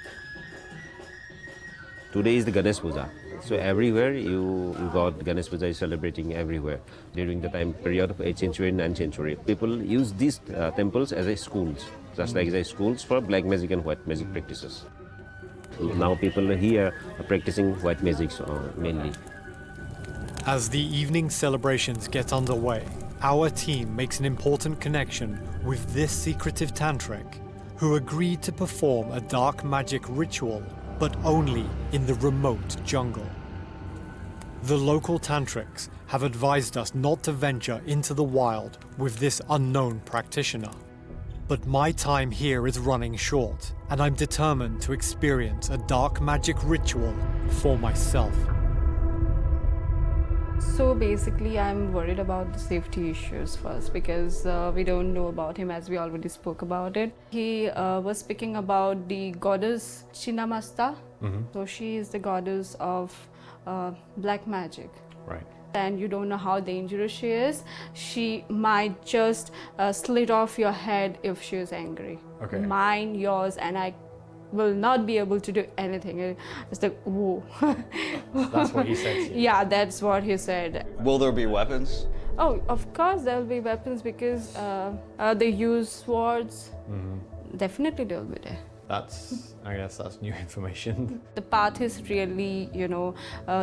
Today is the Ganesh Puja. So everywhere you got Ganesh Puja is celebrating everywhere. During the time period of 8th century and 9th century, people use these temples as a schools, just like the schools for black magic and white magic practices. Now people here are practicing white magic mainly. As the evening celebrations get underway, our team makes an important connection with this secretive tantric who agreed to perform a dark magic ritual, but only in the remote jungle. The local tantrics have advised us not to venture into the wild with this unknown practitioner. But my time here is running short, and I'm determined to experience a dark magic ritual for myself. So basically, I'm worried about the safety issues first because we don't know about him, as we already spoke about it. He was speaking about the goddess Chinnamasta. So she is the goddess of black magic. Right. and you don't know how dangerous she is, she might just slit off your head if she is angry. Okay. Mine, yours, and I will not be able to do anything. It's like, whoa. That's what he said to you? Yeah, that's what he said. Will there be weapons? Oh, of course there will be weapons because they use swords. Definitely they will be there. I guess that's new information. The path is really,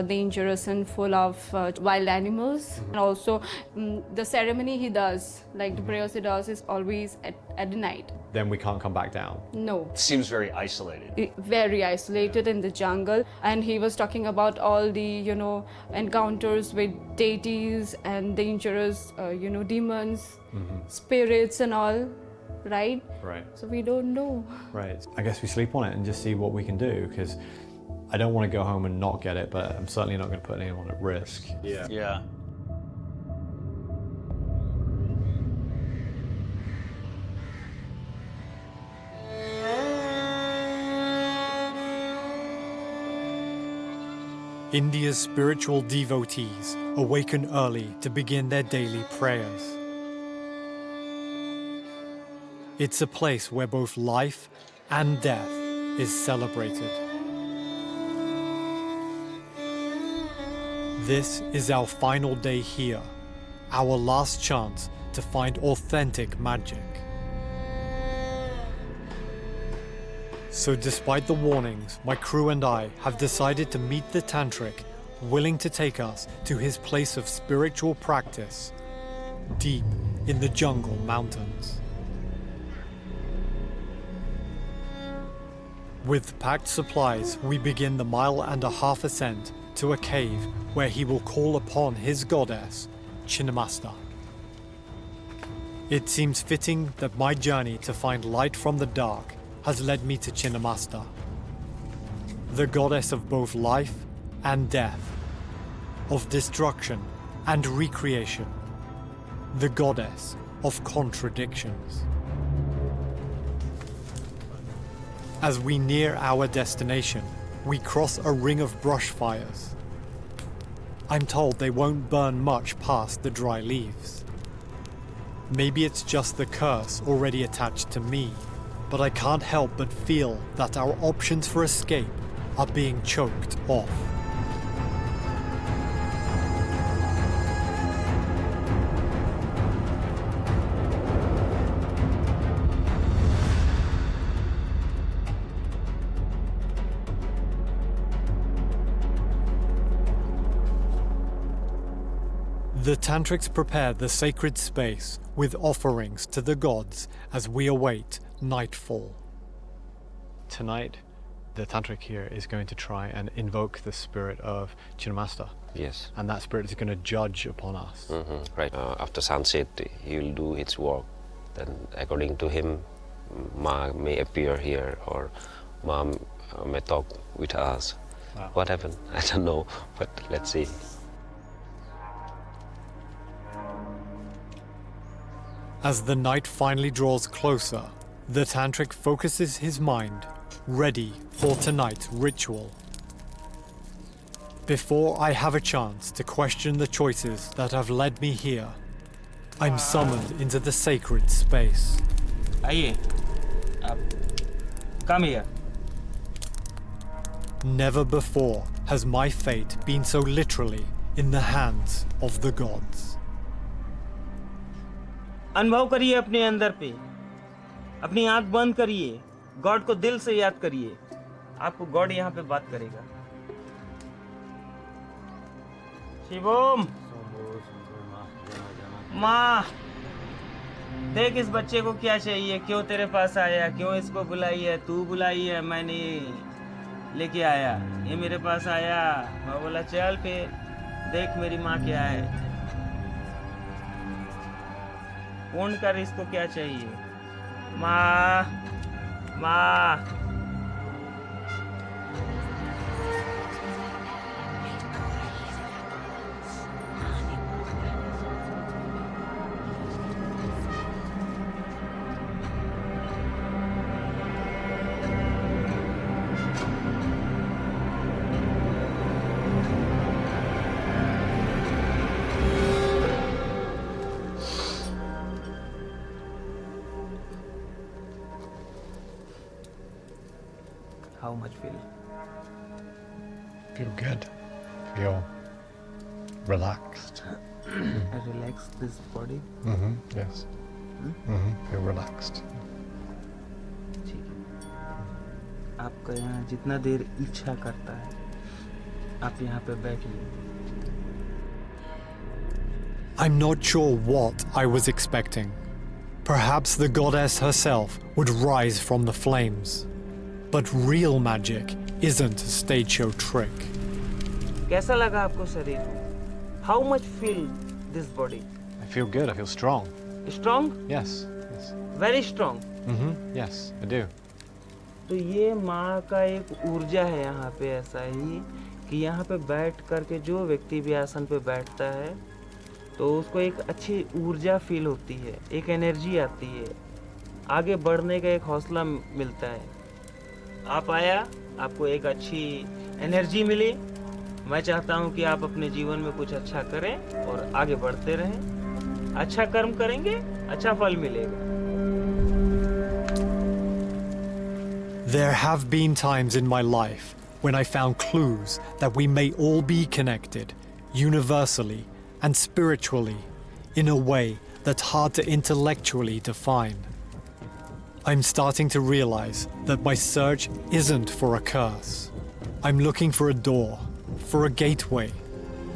dangerous and full of wild animals. And also, the ceremony he does, like the prayers he does, is always at the night. Then we can't come back down. No. Seems very isolated. Very isolated in the jungle. And he was talking about all the, encounters with deities and dangerous, demons, spirits and all. Right? Right. So we don't know. Right. I guess we sleep on it and just see what we can do, because I don't want to go home and not get it, but I'm certainly not going to put anyone at risk. Yeah. India's spiritual devotees awaken early to begin their daily prayers. It's a place where both life and death is celebrated. This is our final day here, our last chance to find authentic magic. So despite the warnings, my crew and I have decided to meet the tantric, willing to take us to his place of spiritual practice, deep in the jungle mountains. With packed supplies, we begin the 1.5 mile ascent to a cave where he will call upon his goddess, Chinnamasta. It seems fitting that my journey to find light from the dark has led me to Chinnamasta, the goddess of both life and death, of destruction and recreation, the goddess of contradictions. As we near our destination, we cross a ring of brush fires. I'm told they won't burn much past the dry leaves. Maybe it's just the curse already attached to me, but I can't help but feel that our options for escape are being choked off. The tantrics prepare the sacred space with offerings to the gods as we await nightfall. Tonight, the tantric here is going to try and invoke the spirit of Chinnamasta. Yes. And that spirit is going to judge upon us. Right. After sunset, he will do its work. Then, according to him, Ma may appear here, or Ma may talk with us. Wow. What happened? I don't know, but let's see. As the night finally draws closer, the tantric focuses his mind, ready for tonight's ritual. Before I have a chance to question the choices that have led me here, I'm summoned into the sacred space. Aye, come here. Never before has my fate been so literally in the hands of the gods. अनुभव करिए अपने अंदर पे, अपनी आंख बंद करिए, God को दिल से याद करिए, आपको गॉड यहाँ पे बात करेगा। शिवोम, माँ, देख इस बच्चे को क्या चाहिए, क्यों तेरे पास आया, क्यों इसको बुलाई है, तू बुलाई है, मैंने लेके आया, ये मेरे पास आया, मैं बोला चल फिर देख मेरी माँ क्या है। पूर्ण कर इसको क्या चाहिए, माँ, माँ। how much feel? Feel good. Feel relaxed. Relax this body. Yes. Feel relaxed. ठीक है। आपका यहाँ जितना देर इच्छा करता है, आप यहाँ पे बैठिए। I'm not sure what I was expecting. Perhaps the goddess herself would rise from the flames. But real magic isn't a stage show trick. कैसा लगा आपको शरीर? How much feel this body? I feel good, I feel strong. Strong? Yes, yes. Very strong. Yes, I do. तो ये माँ का एक ऊर्जा है यहाँ पे ऐसा ही कि यहाँ पे बैठ करके जो व्यक्ति भी आसन पे बैठता है तो उसको एक अच्छी ऊर्जा फील होती है, एक एनर्जी आती है, आगे बढ़ने का एक हौसला मिलता है। आप आया, आपको एक अच्छी एनर्जी मिली। मैं चाहता हूँ कि आप अपने जीवन में कुछ अच्छा करें और आगे बढ़ते रहें। अच्छा कर्म करेंगे, अच्छा फल मिलेगा। There have been times in my life when I found clues that we may all be connected, universally and spiritually, in a way that's hard to intellectually define. I'm starting to realize that my search isn't for a curse. I'm looking for a door, for a gateway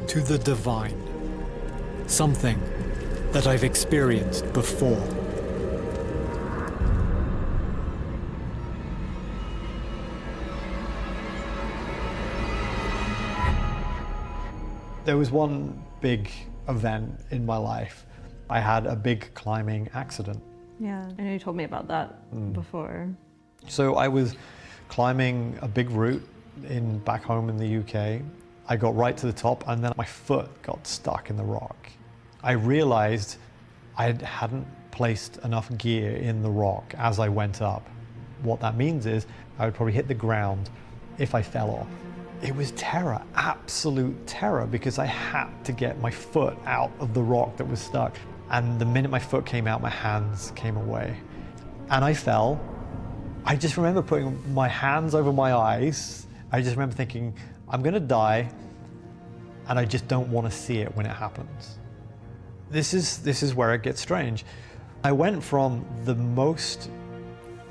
to the divine. Something that I've experienced before. There was one big event in my life. I had a big climbing accident. Yeah, I know you told me about that before. So I was climbing a big route back home in the UK. I got right to the top and then my foot got stuck in the rock. I realized I hadn't placed enough gear in the rock as I went up. What that means is I would probably hit the ground if I fell off. It was terror, absolute terror, because I had to get my foot out of the rock that was stuck. And the minute my foot came out, my hands came away. And I fell. I just remember putting my hands over my eyes. I just remember thinking, I'm gonna die, and I just don't want to see it when it happens. This is where it gets strange. I went from the most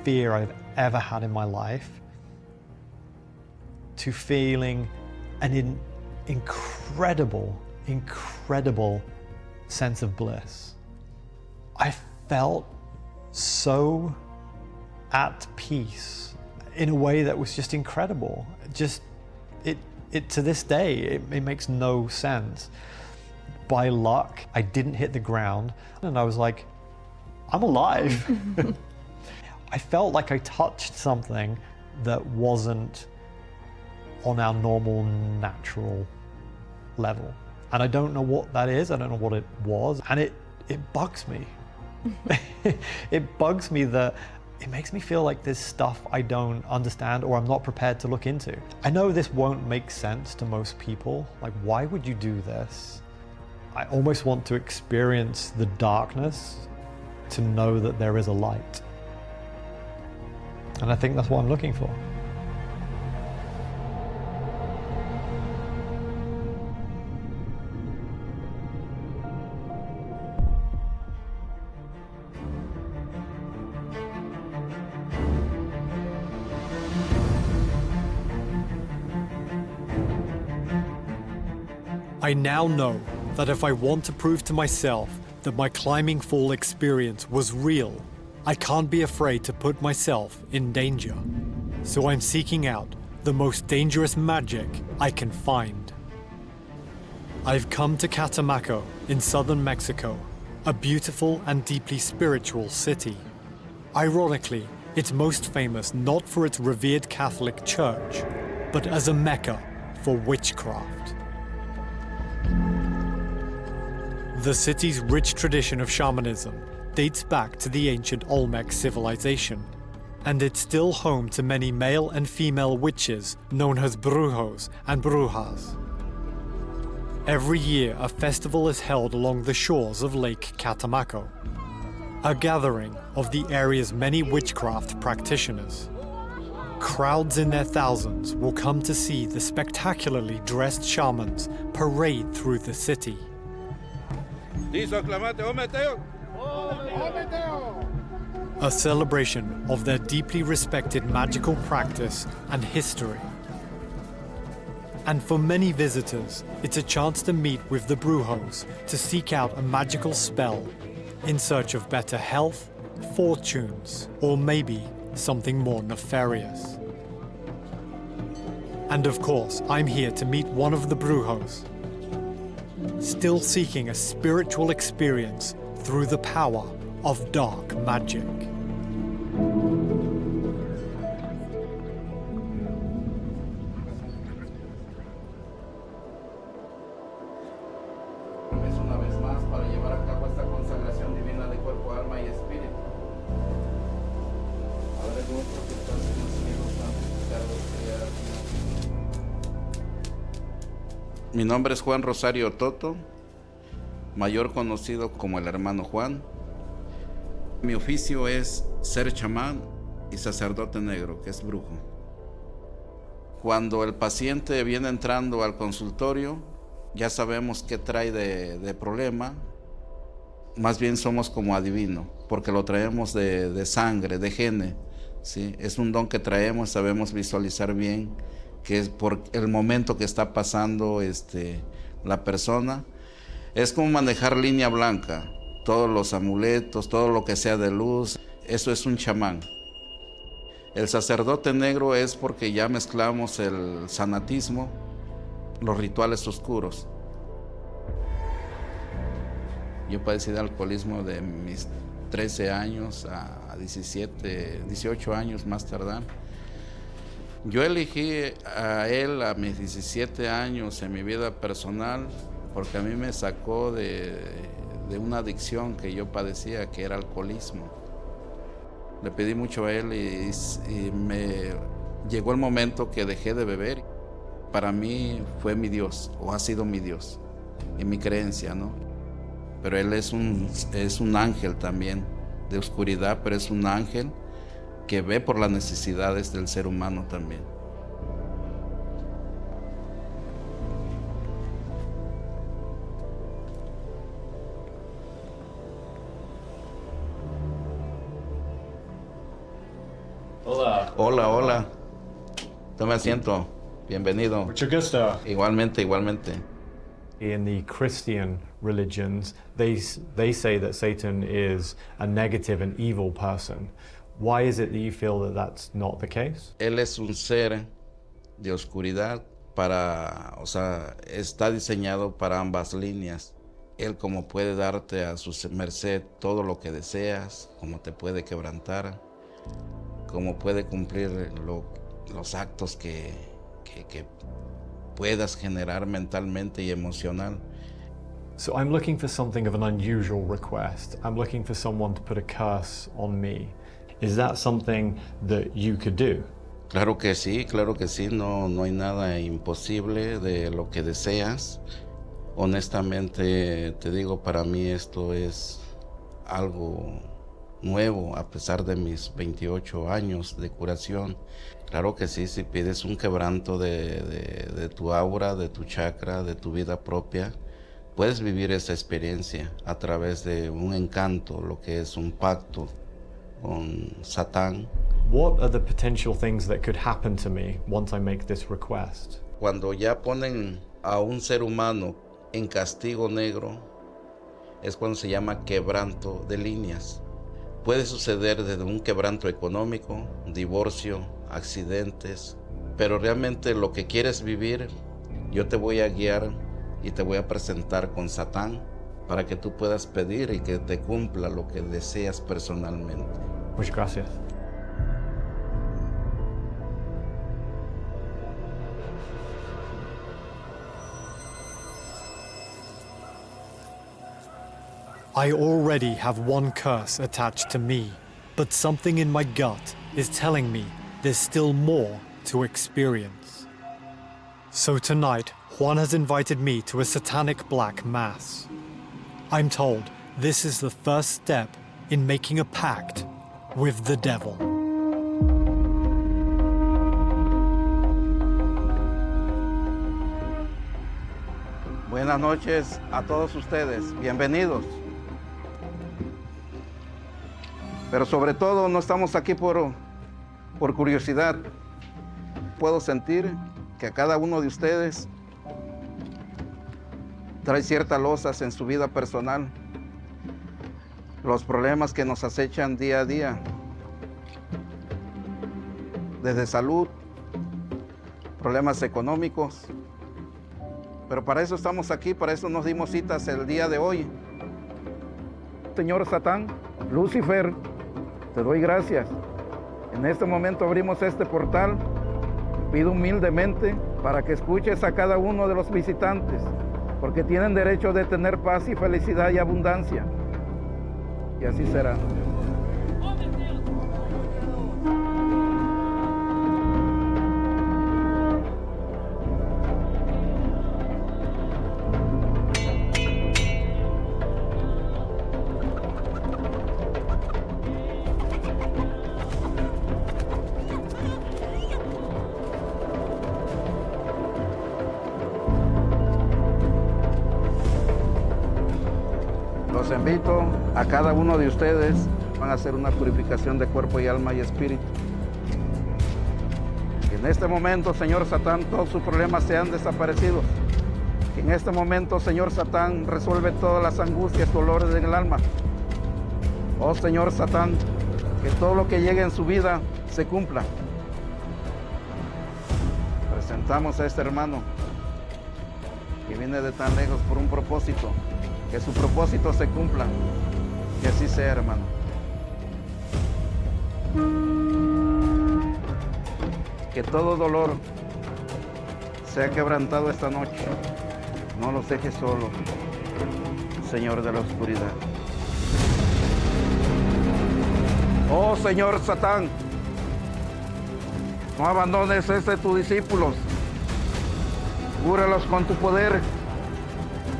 fear I've ever had in my life to feeling an incredible sense of bliss. I felt so at peace in a way that was just incredible. It to this day, it makes no sense. By luck, I didn't hit the ground and I was like, I'm alive. I felt like I touched something that wasn't on our normal, natural level. And I don't know what that is, I don't know what it was, and it bugs me. It bugs me that it makes me feel like there's stuff I don't understand or I'm not prepared to look into. I know this won't make sense to most people, like why would you do this? I almost want to experience the darkness to know that there is a light. And I think that's what I'm looking for. I now know that if I want to prove to myself that my climbing fall experience was real, I can't be afraid to put myself in danger. So I'm seeking out the most dangerous magic I can find. I've come to Catemaco in southern Mexico, a beautiful and deeply spiritual city. Ironically, it's most famous not for its revered Catholic church, but as a mecca for witchcraft. The city's rich tradition of shamanism dates back to the ancient Olmec civilization, and it's still home to many male and female witches known as brujos and brujas. Every year, a festival is held along the shores of Lake Catemaco, a gathering of the area's many witchcraft practitioners. crowds in their thousands will come to see the spectacularly dressed shamans parade through the city. A celebration of their deeply respected magical practice and history. And for many visitors, it's a chance to meet with the brujos to seek out a magical spell in search of better health, fortunes, or maybe something more nefarious. And of course, I'm here to meet one of the brujos, still seeking a spiritual experience through the power of dark magic. Mi nombre es Juan Rosario Toto, mayor conocido como el hermano Juan. Mi oficio es ser chamán y sacerdote negro, que es brujo. Cuando el paciente viene entrando al consultorio, ya sabemos qué trae de problema. Más bien somos como adivino, porque lo traemos de sangre, de gene, ¿sí? Es un don que traemos, sabemos visualizar bien que es por el momento que está pasando la persona. Es como manejar línea blanca, todos los amuletos, todo lo que sea de luz, eso es un chamán. El sacerdote negro es porque ya mezclamos el sanatismo, los rituales oscuros. Yo padecí de alcoholismo de mis 13 años a 18 años más tardar. Yo elegí a él a mis 17 años en mi vida personal porque a mí me sacó de una adicción que yo padecía, que era alcoholismo. Le pedí mucho a él y me llegó el momento que dejé de beber. Para mí fue mi Dios, o ha sido mi Dios, y mi creencia, ¿no? Pero él es un ángel también, de oscuridad, pero es un ángel que ve por las necesidades del ser humano también. Hola. Hola, hola. Tome asiento. Bienvenido. Mucho gusto. Igualmente, igualmente. In the Christian religions, they say that Satan is a negative and evil person. Why is it that you feel that that's not the case? Él es un ser de oscuridad está diseñado para ambas líneas. Él como puede darte a su merced todo lo que deseas, como te puede quebrantar, como puede cumplir los actos que puedas generar mentalmente y emocional. So I'm looking for something of an unusual request. I'm looking for someone to put a curse on me. Is that something that you could do? Claro que sí, no hay nada imposible de lo que deseas. Honestamente te digo, para mí esto es algo nuevo a pesar de mis 28 años de curación. Claro que sí, si pides un quebranto de tu aura, de tu chakra, de tu vida propia, puedes vivir esa experiencia a través de un encanto, lo que es un pacto con Satán. What are the potential things that could happen to me once I make this request? Cuando ya ponen a un ser humano en castigo negro, es cuando se llama quebranto de líneas. Puede suceder desde un quebranto económico, divorcio, accidentes, pero realmente lo que quieres vivir, yo te voy a guiar y te voy a presentar con Satán para que tú puedas pedir y que te cumpla lo que deseas personalmente. Muchas gracias. I already have one curse attached to me, but something in my gut is telling me there's still more to experience. So tonight, Juan has invited me to a satanic black mass. I'm told this is the first step in making a pact with the devil. Buenas noches a todos ustedes, bienvenidos. Pero sobre todo no estamos aquí por curiosidad. Puedo sentir que a cada uno de ustedes trae ciertas losas en su vida personal. Los problemas que nos acechan día a día. Desde salud, problemas económicos. Pero para eso estamos aquí, para eso nos dimos citas el día de hoy. Señor Satán, Lucifer, te doy gracias. En este momento abrimos este portal. Pido humildemente para que escuches a cada uno de los visitantes, porque tienen derecho de tener paz y felicidad y abundancia. Y así será. Los invito a cada uno de ustedes, van a hacer una purificación de cuerpo y alma y espíritu. Que en este momento, Señor Satán, todos sus problemas sean desaparecidos. Que en este momento, Señor Satán, resuelve todas las angustias, dolores en el alma. Oh Señor Satán, que todo lo que llegue en su vida se cumpla. Presentamos a este hermano que viene de tan lejos por un propósito. Que su propósito se cumpla. Que así sea, hermano. Que todo dolor sea quebrantado esta noche. No los dejes solos, Señor de la oscuridad. Oh Señor Satán, no abandones a tus discípulos. Cúralos con tu poder.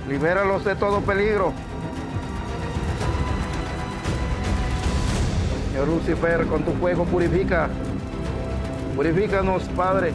Libéralos de todo peligro. Señor Lucifer, con tu fuego purifica. Purifícanos, Padre.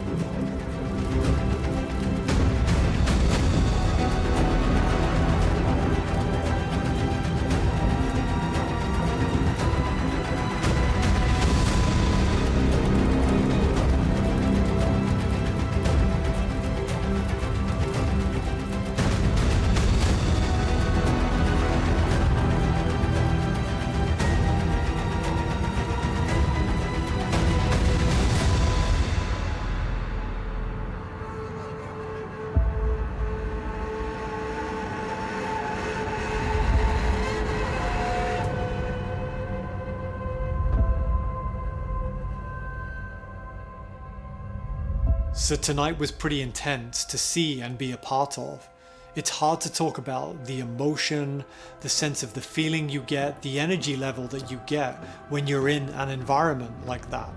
So tonight was pretty intense to see and be a part of. It's hard to talk about the emotion, the sense of the feeling you get, the energy level that you get when you're in an environment like that.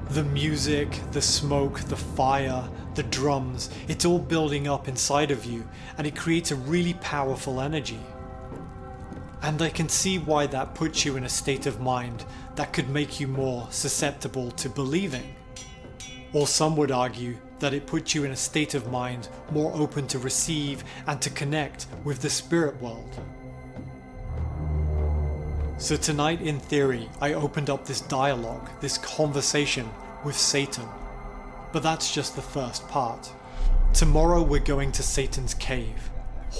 The music, the smoke, the fire, the drums, it's all building up inside of you and it creates a really powerful energy. And I can see why that puts you in a state of mind that could make you more susceptible to believing. Or some would argue that it puts you in a state of mind more open to receive and to connect with the spirit world. So tonight, in theory, I opened up this dialogue, this conversation with Satan. But that's just the first part. Tomorrow we're going to Satan's cave.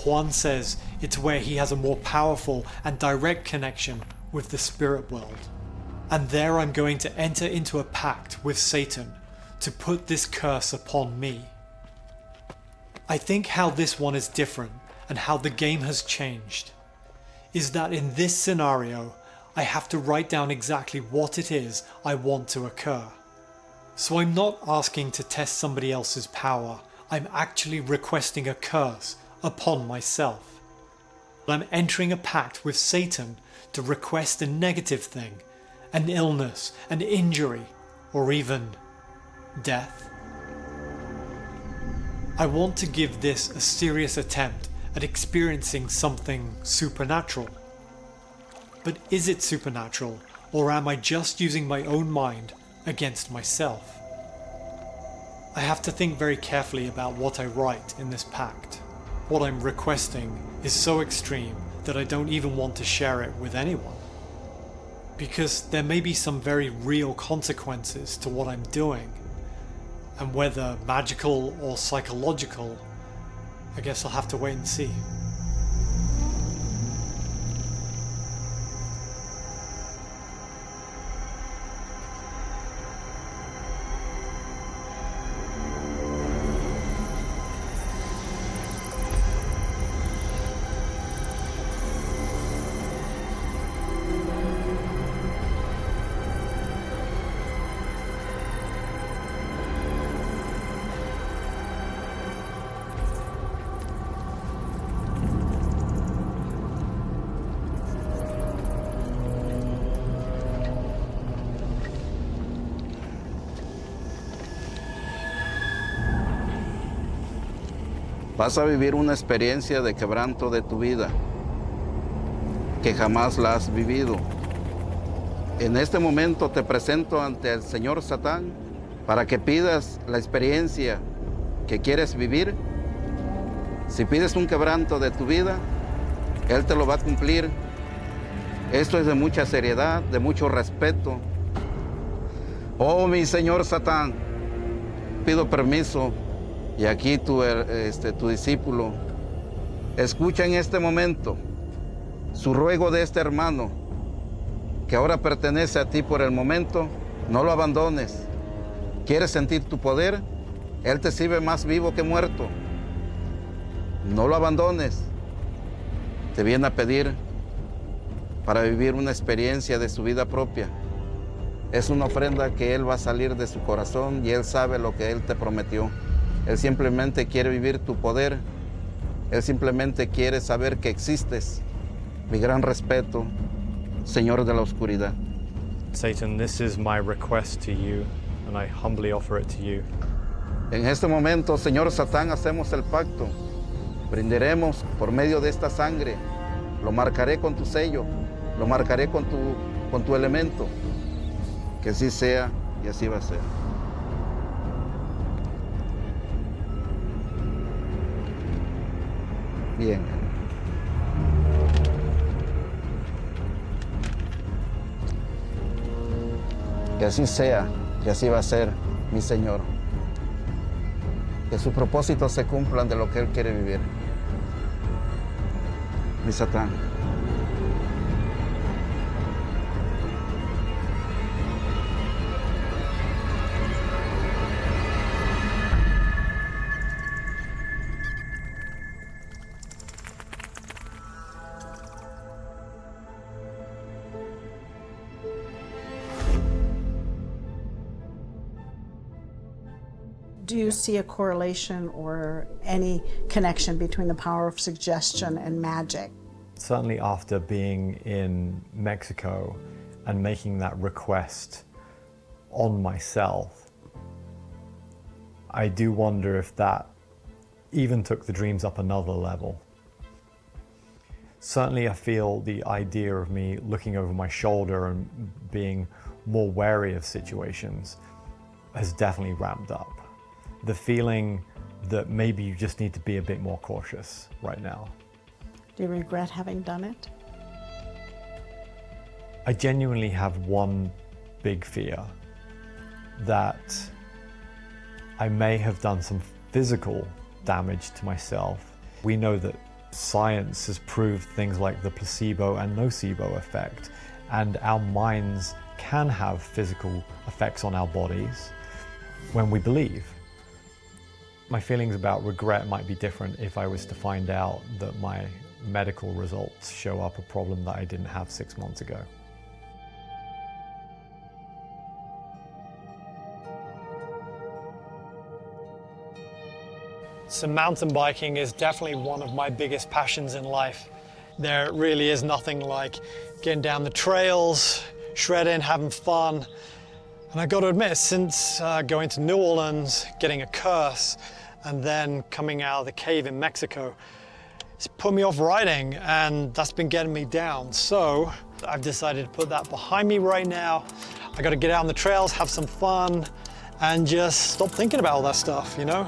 Juan says it's where he has a more powerful and direct connection with the spirit world. And there I'm going to enter into a pact with Satan to put this curse upon me. I think how this one is different and how the game has changed is that in this scenario I have to write down exactly what it is I want to occur. So I'm not asking to test somebody else's power, I'm actually requesting a curse upon myself. I'm entering a pact with Satan to request a negative thing, an illness, an injury, or even death. I want to give this a serious attempt at experiencing something supernatural. But is it supernatural, or am I just using my own mind against myself? I have to think very carefully about what I write in this pact, what I'm requesting is so extreme that I don't even want to share it with anyone. Because there may be some very real consequences to what I'm doing, and whether magical or psychological, I guess I'll have to wait and see. Vas a vivir una experiencia de quebranto de tu vida que jamás la has vivido. En este momento te presento ante el Señor Satán para que pidas la experiencia que quieres vivir. Si pides un quebranto de tu vida, Él te lo va a cumplir. Esto es de mucha seriedad, de mucho respeto. Oh, mi Señor Satán, pido permiso. Y aquí tu discípulo, escucha en este momento su ruego de este hermano, que ahora pertenece a ti por el momento, no lo abandones. ¿Quieres sentir tu poder? Él te sirve más vivo que muerto. No lo abandones. Te viene a pedir para vivir una experiencia de su vida propia. Es una ofrenda que Él va a salir de su corazón y Él sabe lo que Él te prometió. Él simplemente quiere vivir tu poder. Él simplemente quiere saber que existes. Mi gran respeto, Señor de la oscuridad. Satan, this is my request to you, and I humbly offer it to you. En este momento, Señor Satán, hacemos el pacto. Brindaremos por medio de esta sangre. Lo marcaré con tu sello. Lo marcaré con tu elemento. Que así sea y así va a ser. Bien. Que así sea, y así va a ser, mi Señor. Que sus propósitos se cumplan de lo que Él quiere vivir. Mi Satán. Do you see a correlation or any connection between the power of suggestion and magic? Certainly after being in Mexico and making that request on myself, I do wonder if that even took the dreams up another level. Certainly I feel the idea of me looking over my shoulder and being more wary of situations has definitely ramped up. The feeling that maybe you just need to be a bit more cautious right now. Do you regret having done it? I genuinely have one big fear, that I may have done some physical damage to myself. We know that science has proved things like the placebo and nocebo effect, and our minds can have physical effects on our bodies when we believe. My feelings about regret might be different if I was to find out that my medical results show up a problem that I didn't have 6 months ago. So mountain biking is definitely one of my biggest passions in life. There really is nothing like getting down the trails, shredding, having fun. And I got to admit, since going to New Orleans, getting a curse, and then coming out of the cave in Mexico, it's put me off riding, and that's been getting me down. So I've decided to put that behind me right now. I got to get out on the trails, have some fun, and just stop thinking about all that stuff, you know?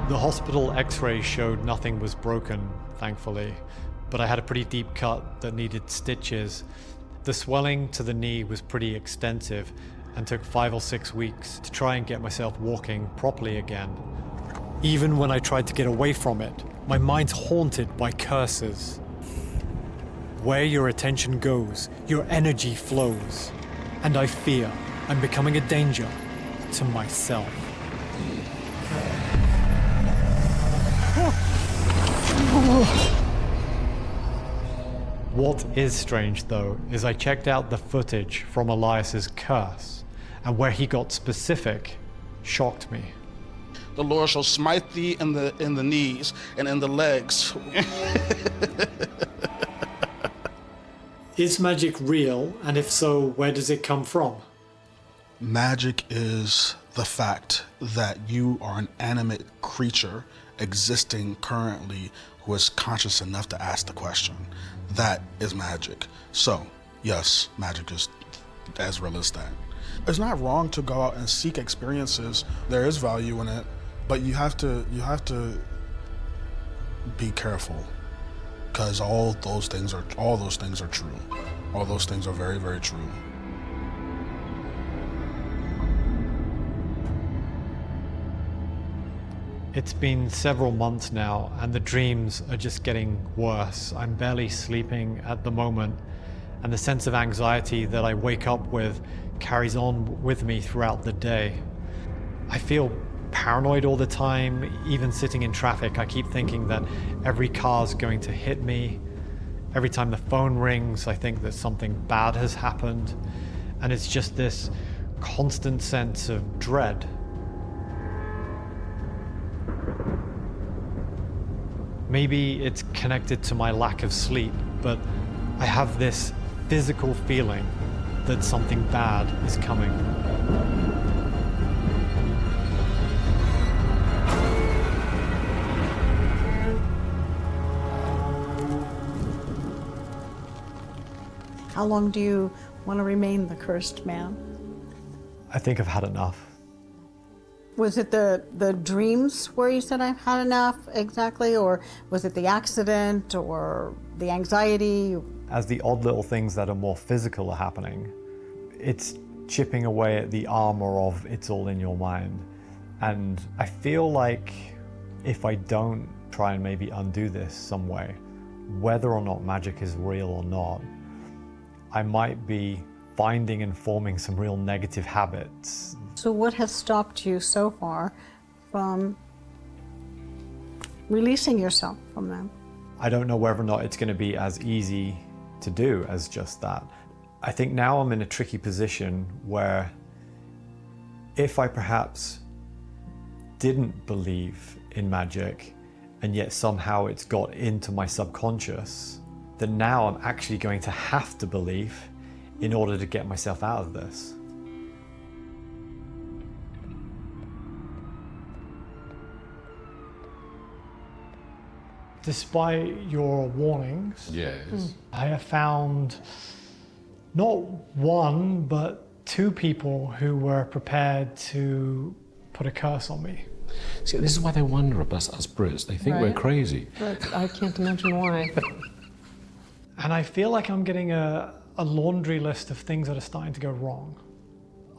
The hospital x-ray showed nothing was broken, thankfully, but I had a pretty deep cut that needed stitches. The swelling to the knee was pretty extensive and took 5 or 6 weeks to try and get myself walking properly again. Even when I tried to get away from it, my mind's haunted by curses. Where your attention goes, your energy flows. And I fear I'm becoming a danger to myself. What is strange, though, is I checked out the footage from Elias's curse, and where he got specific shocked me. The Lord shall smite thee in the knees and in the legs. Is magic real? And if so, where does it come from? Magic is the fact that you are an animate creature existing currently who is conscious enough to ask the question. That is magic. So, yes, magic is as real as that. It's not wrong to go out and seek experiences. There is value in it, but you have to be careful, because all those things are true. All those things are very, very true. It's been several months now, and the dreams are just getting worse. I'm barely sleeping at the moment, and the sense of anxiety that I wake up with carries on with me throughout the day. I feel paranoid all the time. Even sitting in traffic, I keep thinking that every car's going to hit me. Every time the phone rings, I think that something bad has happened, and it's just this constant sense of dread. Maybe it's connected to my lack of sleep, but I have this physical feeling that something bad is coming. How long do you want to remain the cursed man? I think I've had enough. Was it the dreams where you said I've had enough exactly, or was it the accident or the anxiety? As the odd little things that are more physical are happening, it's chipping away at the armor of it's all in your mind. And I feel like if I don't try and maybe undo this some way, whether or not magic is real or not, I might be finding and forming some real negative habits. So what has stopped you so far from releasing yourself from them? I don't know whether or not it's going to be as easy to do as just that. I think now I'm in a tricky position where if I perhaps didn't believe in magic and yet somehow it's got into my subconscious, then now I'm actually going to have to believe in order to get myself out of this. Despite your warnings, Yes. I have found not one, but 2 people who were prepared to put a curse on me. See, this is why they wonder about us Brits. They think we're Right. crazy. But I can't imagine why. And I feel like I'm getting a laundry list of things that are starting to go wrong.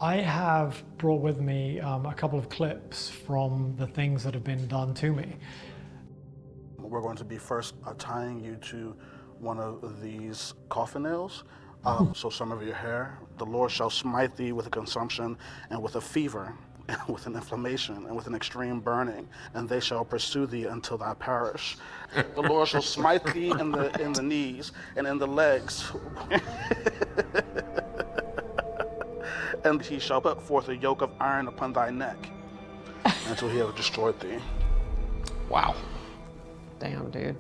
I have brought with me a couple of clips from the things that have been done to me. We're going to be first tying you to one of these coffin nails. So some of your hair, the Lord shall smite thee with a consumption and with a fever, and with an inflammation and with an extreme burning, and they shall pursue thee until thou perish. The Lord shall smite thee in the knees and in the legs, and he shall put forth a yoke of iron upon thy neck until he have destroyed thee. Wow. Damn, dude.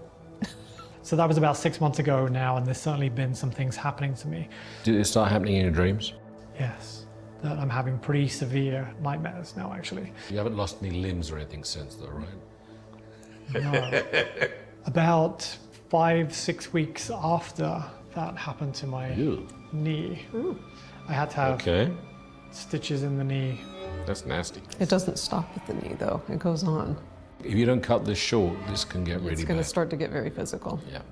So that was about 6 months ago now, and there's certainly been some things happening to me. Did it start happening in your dreams? Yes, that I'm having pretty severe nightmares now, actually. You haven't lost any limbs or anything since, though, right? No. About 5-6 weeks after that happened to my knee, I had to have stitches in the knee. That's nasty. It doesn't stop at the knee, though. It goes on. If you don't cut this short, this can get really It's going to bad. start to get very physical. Yeah.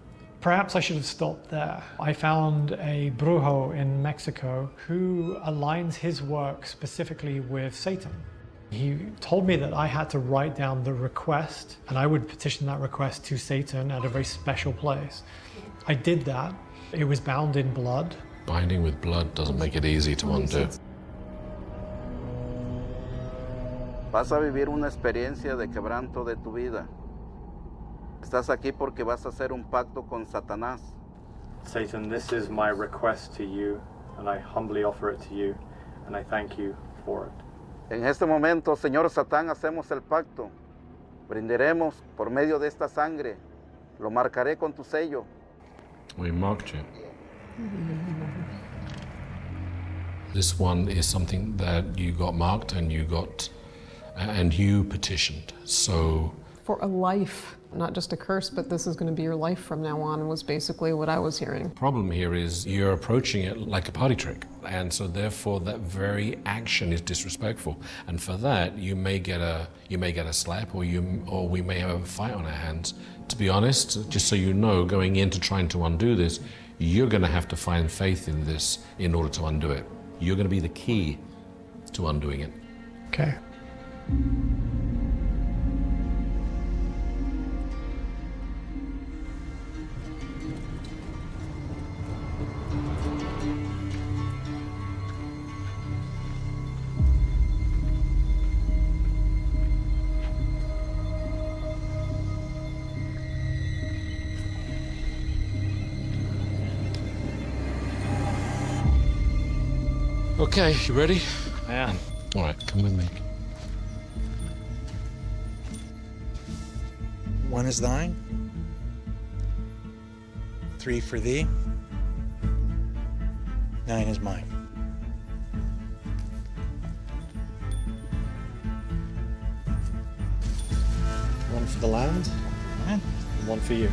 Perhaps I should have stopped there. I found a brujo in Mexico who aligns his work specifically with Satan. He told me that I had to write down the request and I would petition that request to Satan at a very special place. I did that. It was bound in blood. Binding with blood doesn't make it easy to undo. Vas a vivir una experiencia de quebranto de tu vida. Estás aquí porque vas a hacer un pacto con Satanás. Satan, this is my request to you, and I humbly offer it to you, and I thank you for it. En este momento, Señor Satán, hacemos el pacto. Brindaremos por medio de esta sangre. Lo marcaré con tu sello. We marked you. This one is something that you got marked and you petitioned. So For a life, not just a curse, but this is going to be your life from now on, was basically what I was hearing. the problem here is you're approaching it like a party trick. And so therefore that very action is disrespectful. And for that you may get a slap or we may have a fight on our hands. To be honest, just so you know, going into trying to undo this, you're going to have to find faith in this in order to undo it. You're going to be the key to undoing it. Okay. Okay, you ready? I am. All right, come with me. 1 is thine, 3 for thee, 9 is mine. One for the land, and 1 for you.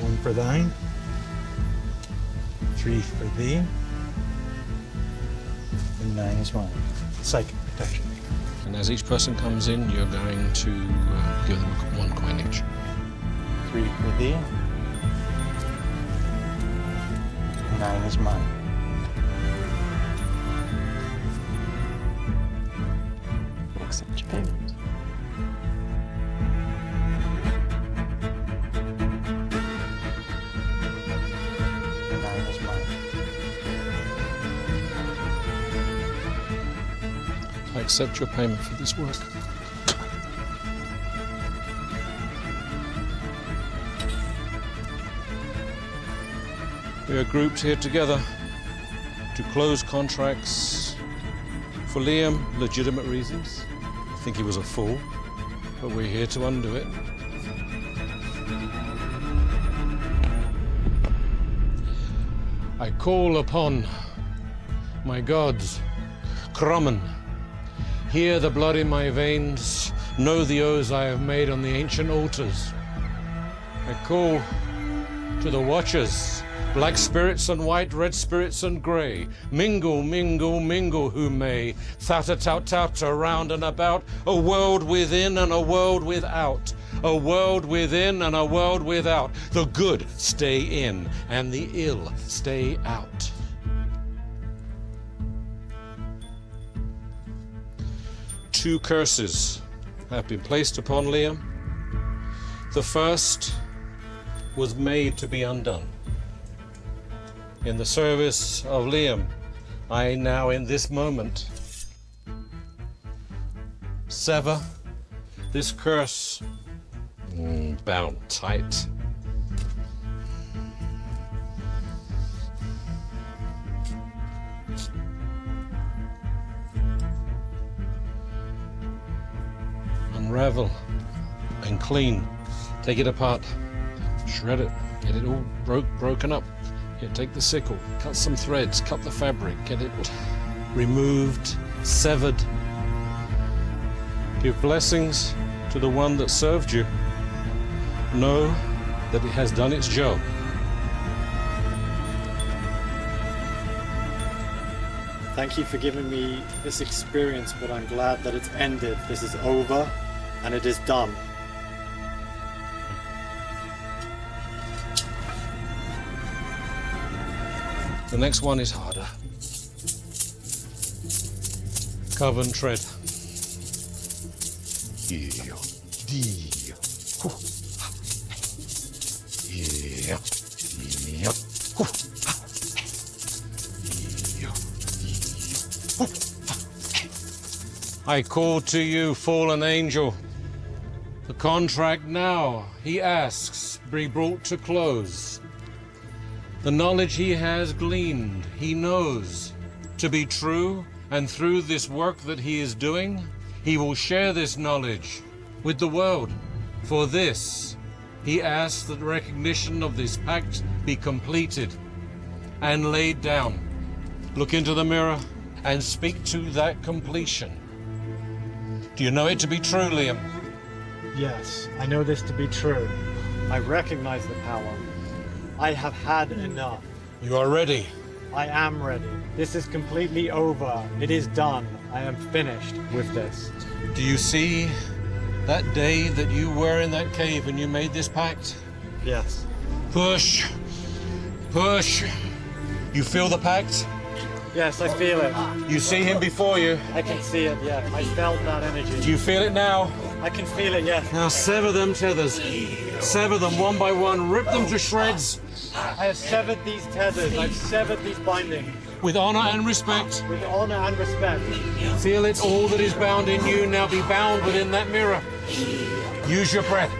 1 for thine, 3 for thee, and 9 is mine. Psychic protection. And as each person comes in, you're going to give them 1 coin each. 3 for thee, 9 is mine. Accept your payment. I accept your payment for this work. We are grouped here together to close contracts for Liam, legitimate reasons. I think he was a fool, but we're here to undo it. I call upon my gods, Kromen. Hear the blood in my veins, know the oaths I have made on the ancient altars. I call to the watchers, black spirits and white, red spirits and grey. Mingle, mingle, mingle who may. Thata-tout-tout around and about, a world within and a world without. A world within and a world without. The good stay in and the ill stay out. Two curses have been placed upon Liam. The first was made to be undone. In the service of Liam, I now in this moment sever this curse bound tight. Unravel and clean. Take it apart. Shred it. Get it all broken up. Here, take the sickle. Cut some threads. Cut the fabric. Get it removed, severed. Give blessings to the one that served you. Know that it has done its job. Thank you for giving me this experience, but I'm glad that it's ended. This is over, and it is done. The next one is harder. Cover and tread. I call to you, fallen angel. The contract now, he asks, be brought to close. The knowledge he has gleaned, he knows to be true, and through this work that he is doing, he will share this knowledge with the world. For this, he asks that recognition of this pact be completed and laid down. Look into the mirror and speak to that completion. Do you know it to be true, Liam? Yes, I know this to be true. I recognize the power. I have had enough. You are ready. I am ready. This is completely over. It is done. I am finished with this. Do you see that day that you were in that cave and you made this pact? Yes. Push. Push. You feel the pact? Yes, I feel it. You see him before you? I can see it, yeah. I felt that energy. Do you feel it now? I can feel it, yes. Now sever them tethers. Sever them one by one. Rip them to shreds. I have severed these tethers. I've severed these bindings. With honor and respect. With honor and respect. Feel it. All that is bound in you now be bound within that mirror. Use your breath.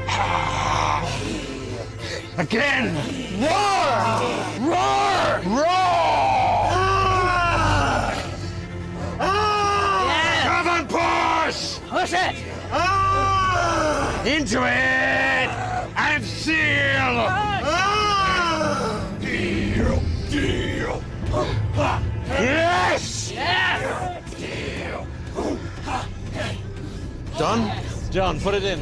Again. Roar! Roar! Roar! Come and push! Push it! Into it! And seal! Deal! Deal! Yes! Yes! Done? Done. Put it in.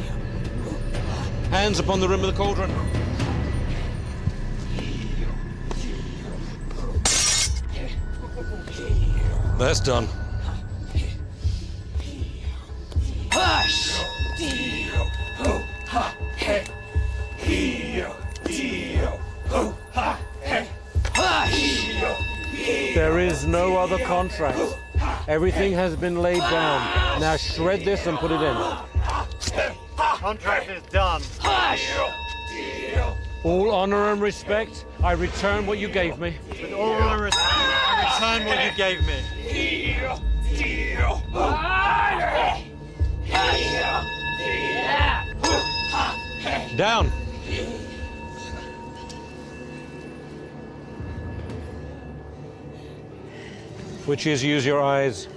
Hands upon the rim of the cauldron. That's done. Push! Push! There is no other contract. Everything has been laid down. Now shred this and put it in. Contract is done. Push! All honor and respect, I return what you gave me. With all honor and respect, I return what you gave me. Down. Witches, use your eyes.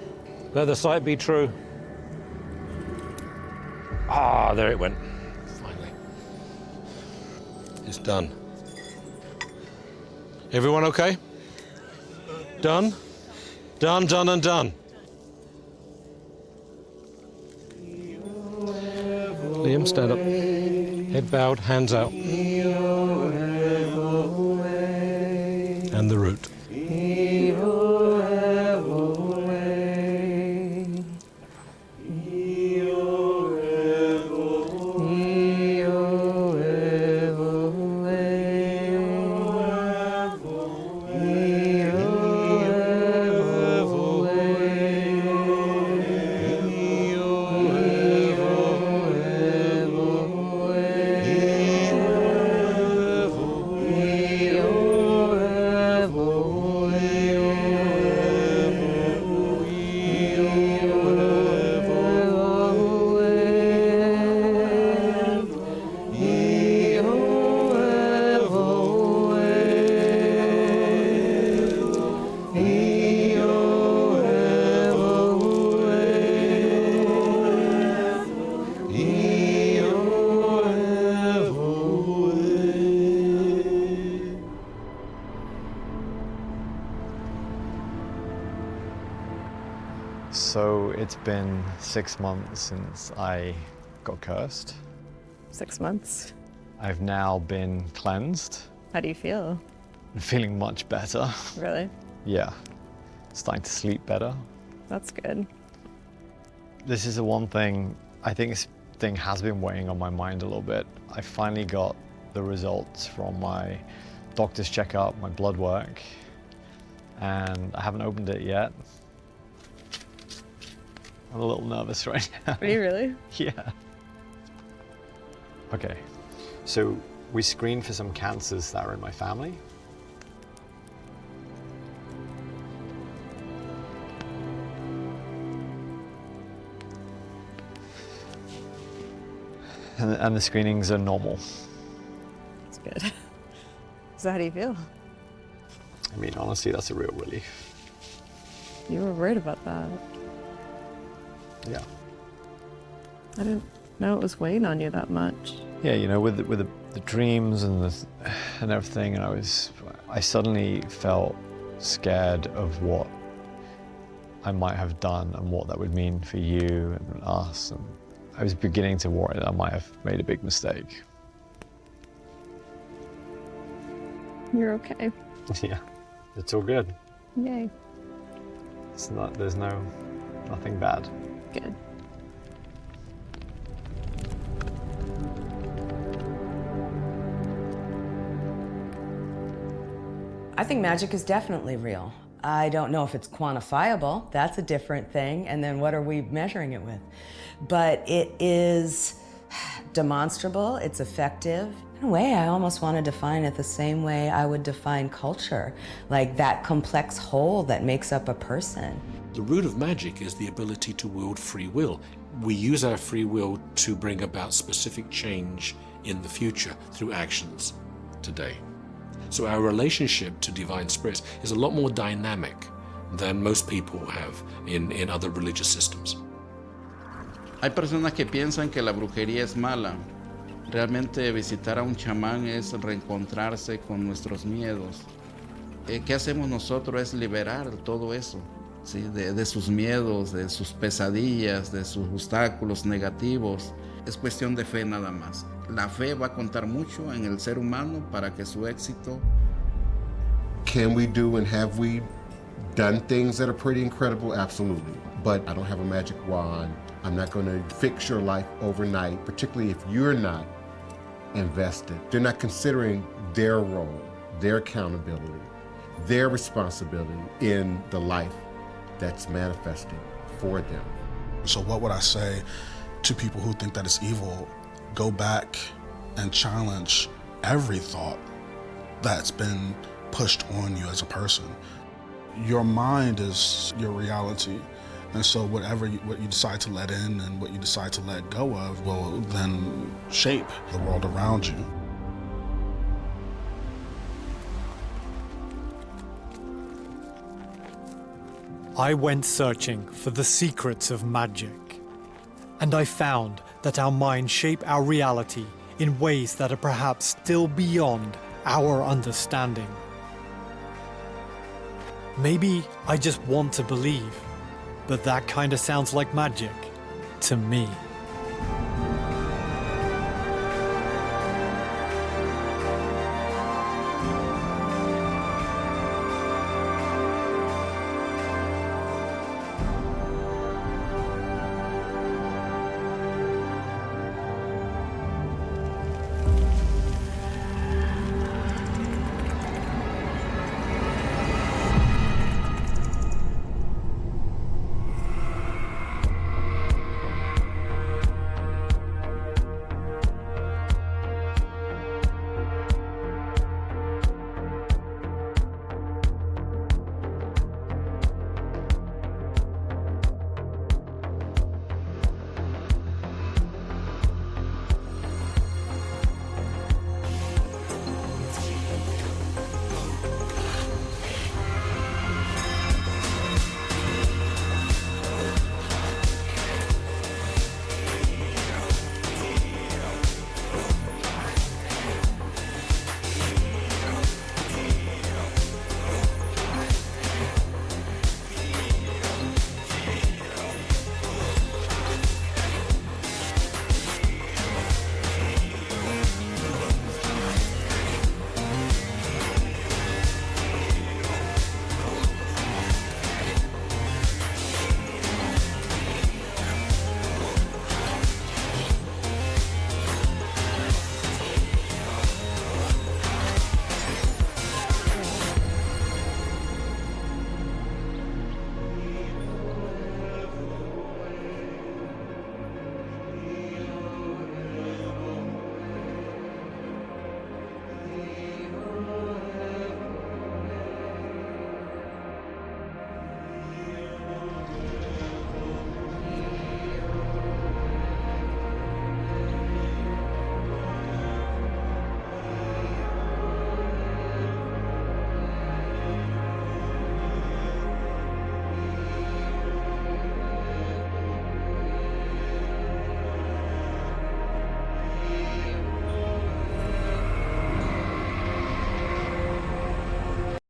Let the sight be true. Ah, there it went. Finally. It's done. Everyone okay? Done? Done, done, and done. Liam, stand up. Head bowed, hands out. And the root. So it's been 6 months since I got cursed. 6 months. I've now been cleansed. How do you feel? I'm feeling much better. Really? Yeah. starting to sleep better. That's good. This is the one thing, I think this thing has been weighing on my mind a little bit. I finally got the results from my doctor's checkup, my blood work, and I haven't opened it yet. I'm a little nervous right now. Are you really? Yeah. Okay, so we screened for some cancers that are in my family. And the screenings are normal. That's good. So how do you feel? I mean, honestly, that's a real relief. You were worried about that. Yeah. I didn't know it was weighing on you that much. Yeah, you know, with the dreams and everything, and I suddenly felt scared of what I might have done and what that would mean for you and us. And I was beginning to worry that I might have made a big mistake. You're okay. Yeah, it's all good. Yay. It's not. There's nothing bad. Good. I think magic is definitely real. I don't know if it's quantifiable. That's a different thing. And then what are we measuring it with? But it is demonstrable, it's effective. In a way, I almost want to define it the same way I would define culture, like that complex whole that makes up a person. The root of magic is the ability to wield free will. We use our free will to bring about specific change in the future through actions today. So our relationship to divine spirits is a lot more dynamic than most people have in other religious systems. Hay personas que piensan que la brujería es mala. Realmente visitar a un chamán es reencontrarse con nuestros miedos. ¿Qué hacemos nosotros? Es liberar todo eso, ¿sí? De sus miedos, de sus pesadillas, de sus obstáculos negativos. Es cuestión de fe nada más. La fe va a contar mucho en el ser humano para que su éxito. Can we do and have we done things that are pretty incredible? Absolutely. But I don't have a magic wand. I'm not going to fix your life overnight, particularly if you're not invested. They're not considering their role, their accountability, their responsibility in the life that's manifesting for them. So what would I say to people who think that it's evil? Go back and challenge every thought that's been pushed on you as a person. Your mind is your reality. And so what you decide to let in and what you decide to let go of will then shape the world around you. I went searching for the secrets of magic, and I found that our minds shape our reality in ways that are perhaps still beyond our understanding. Maybe I just want to believe, but that kind of sounds like magic to me.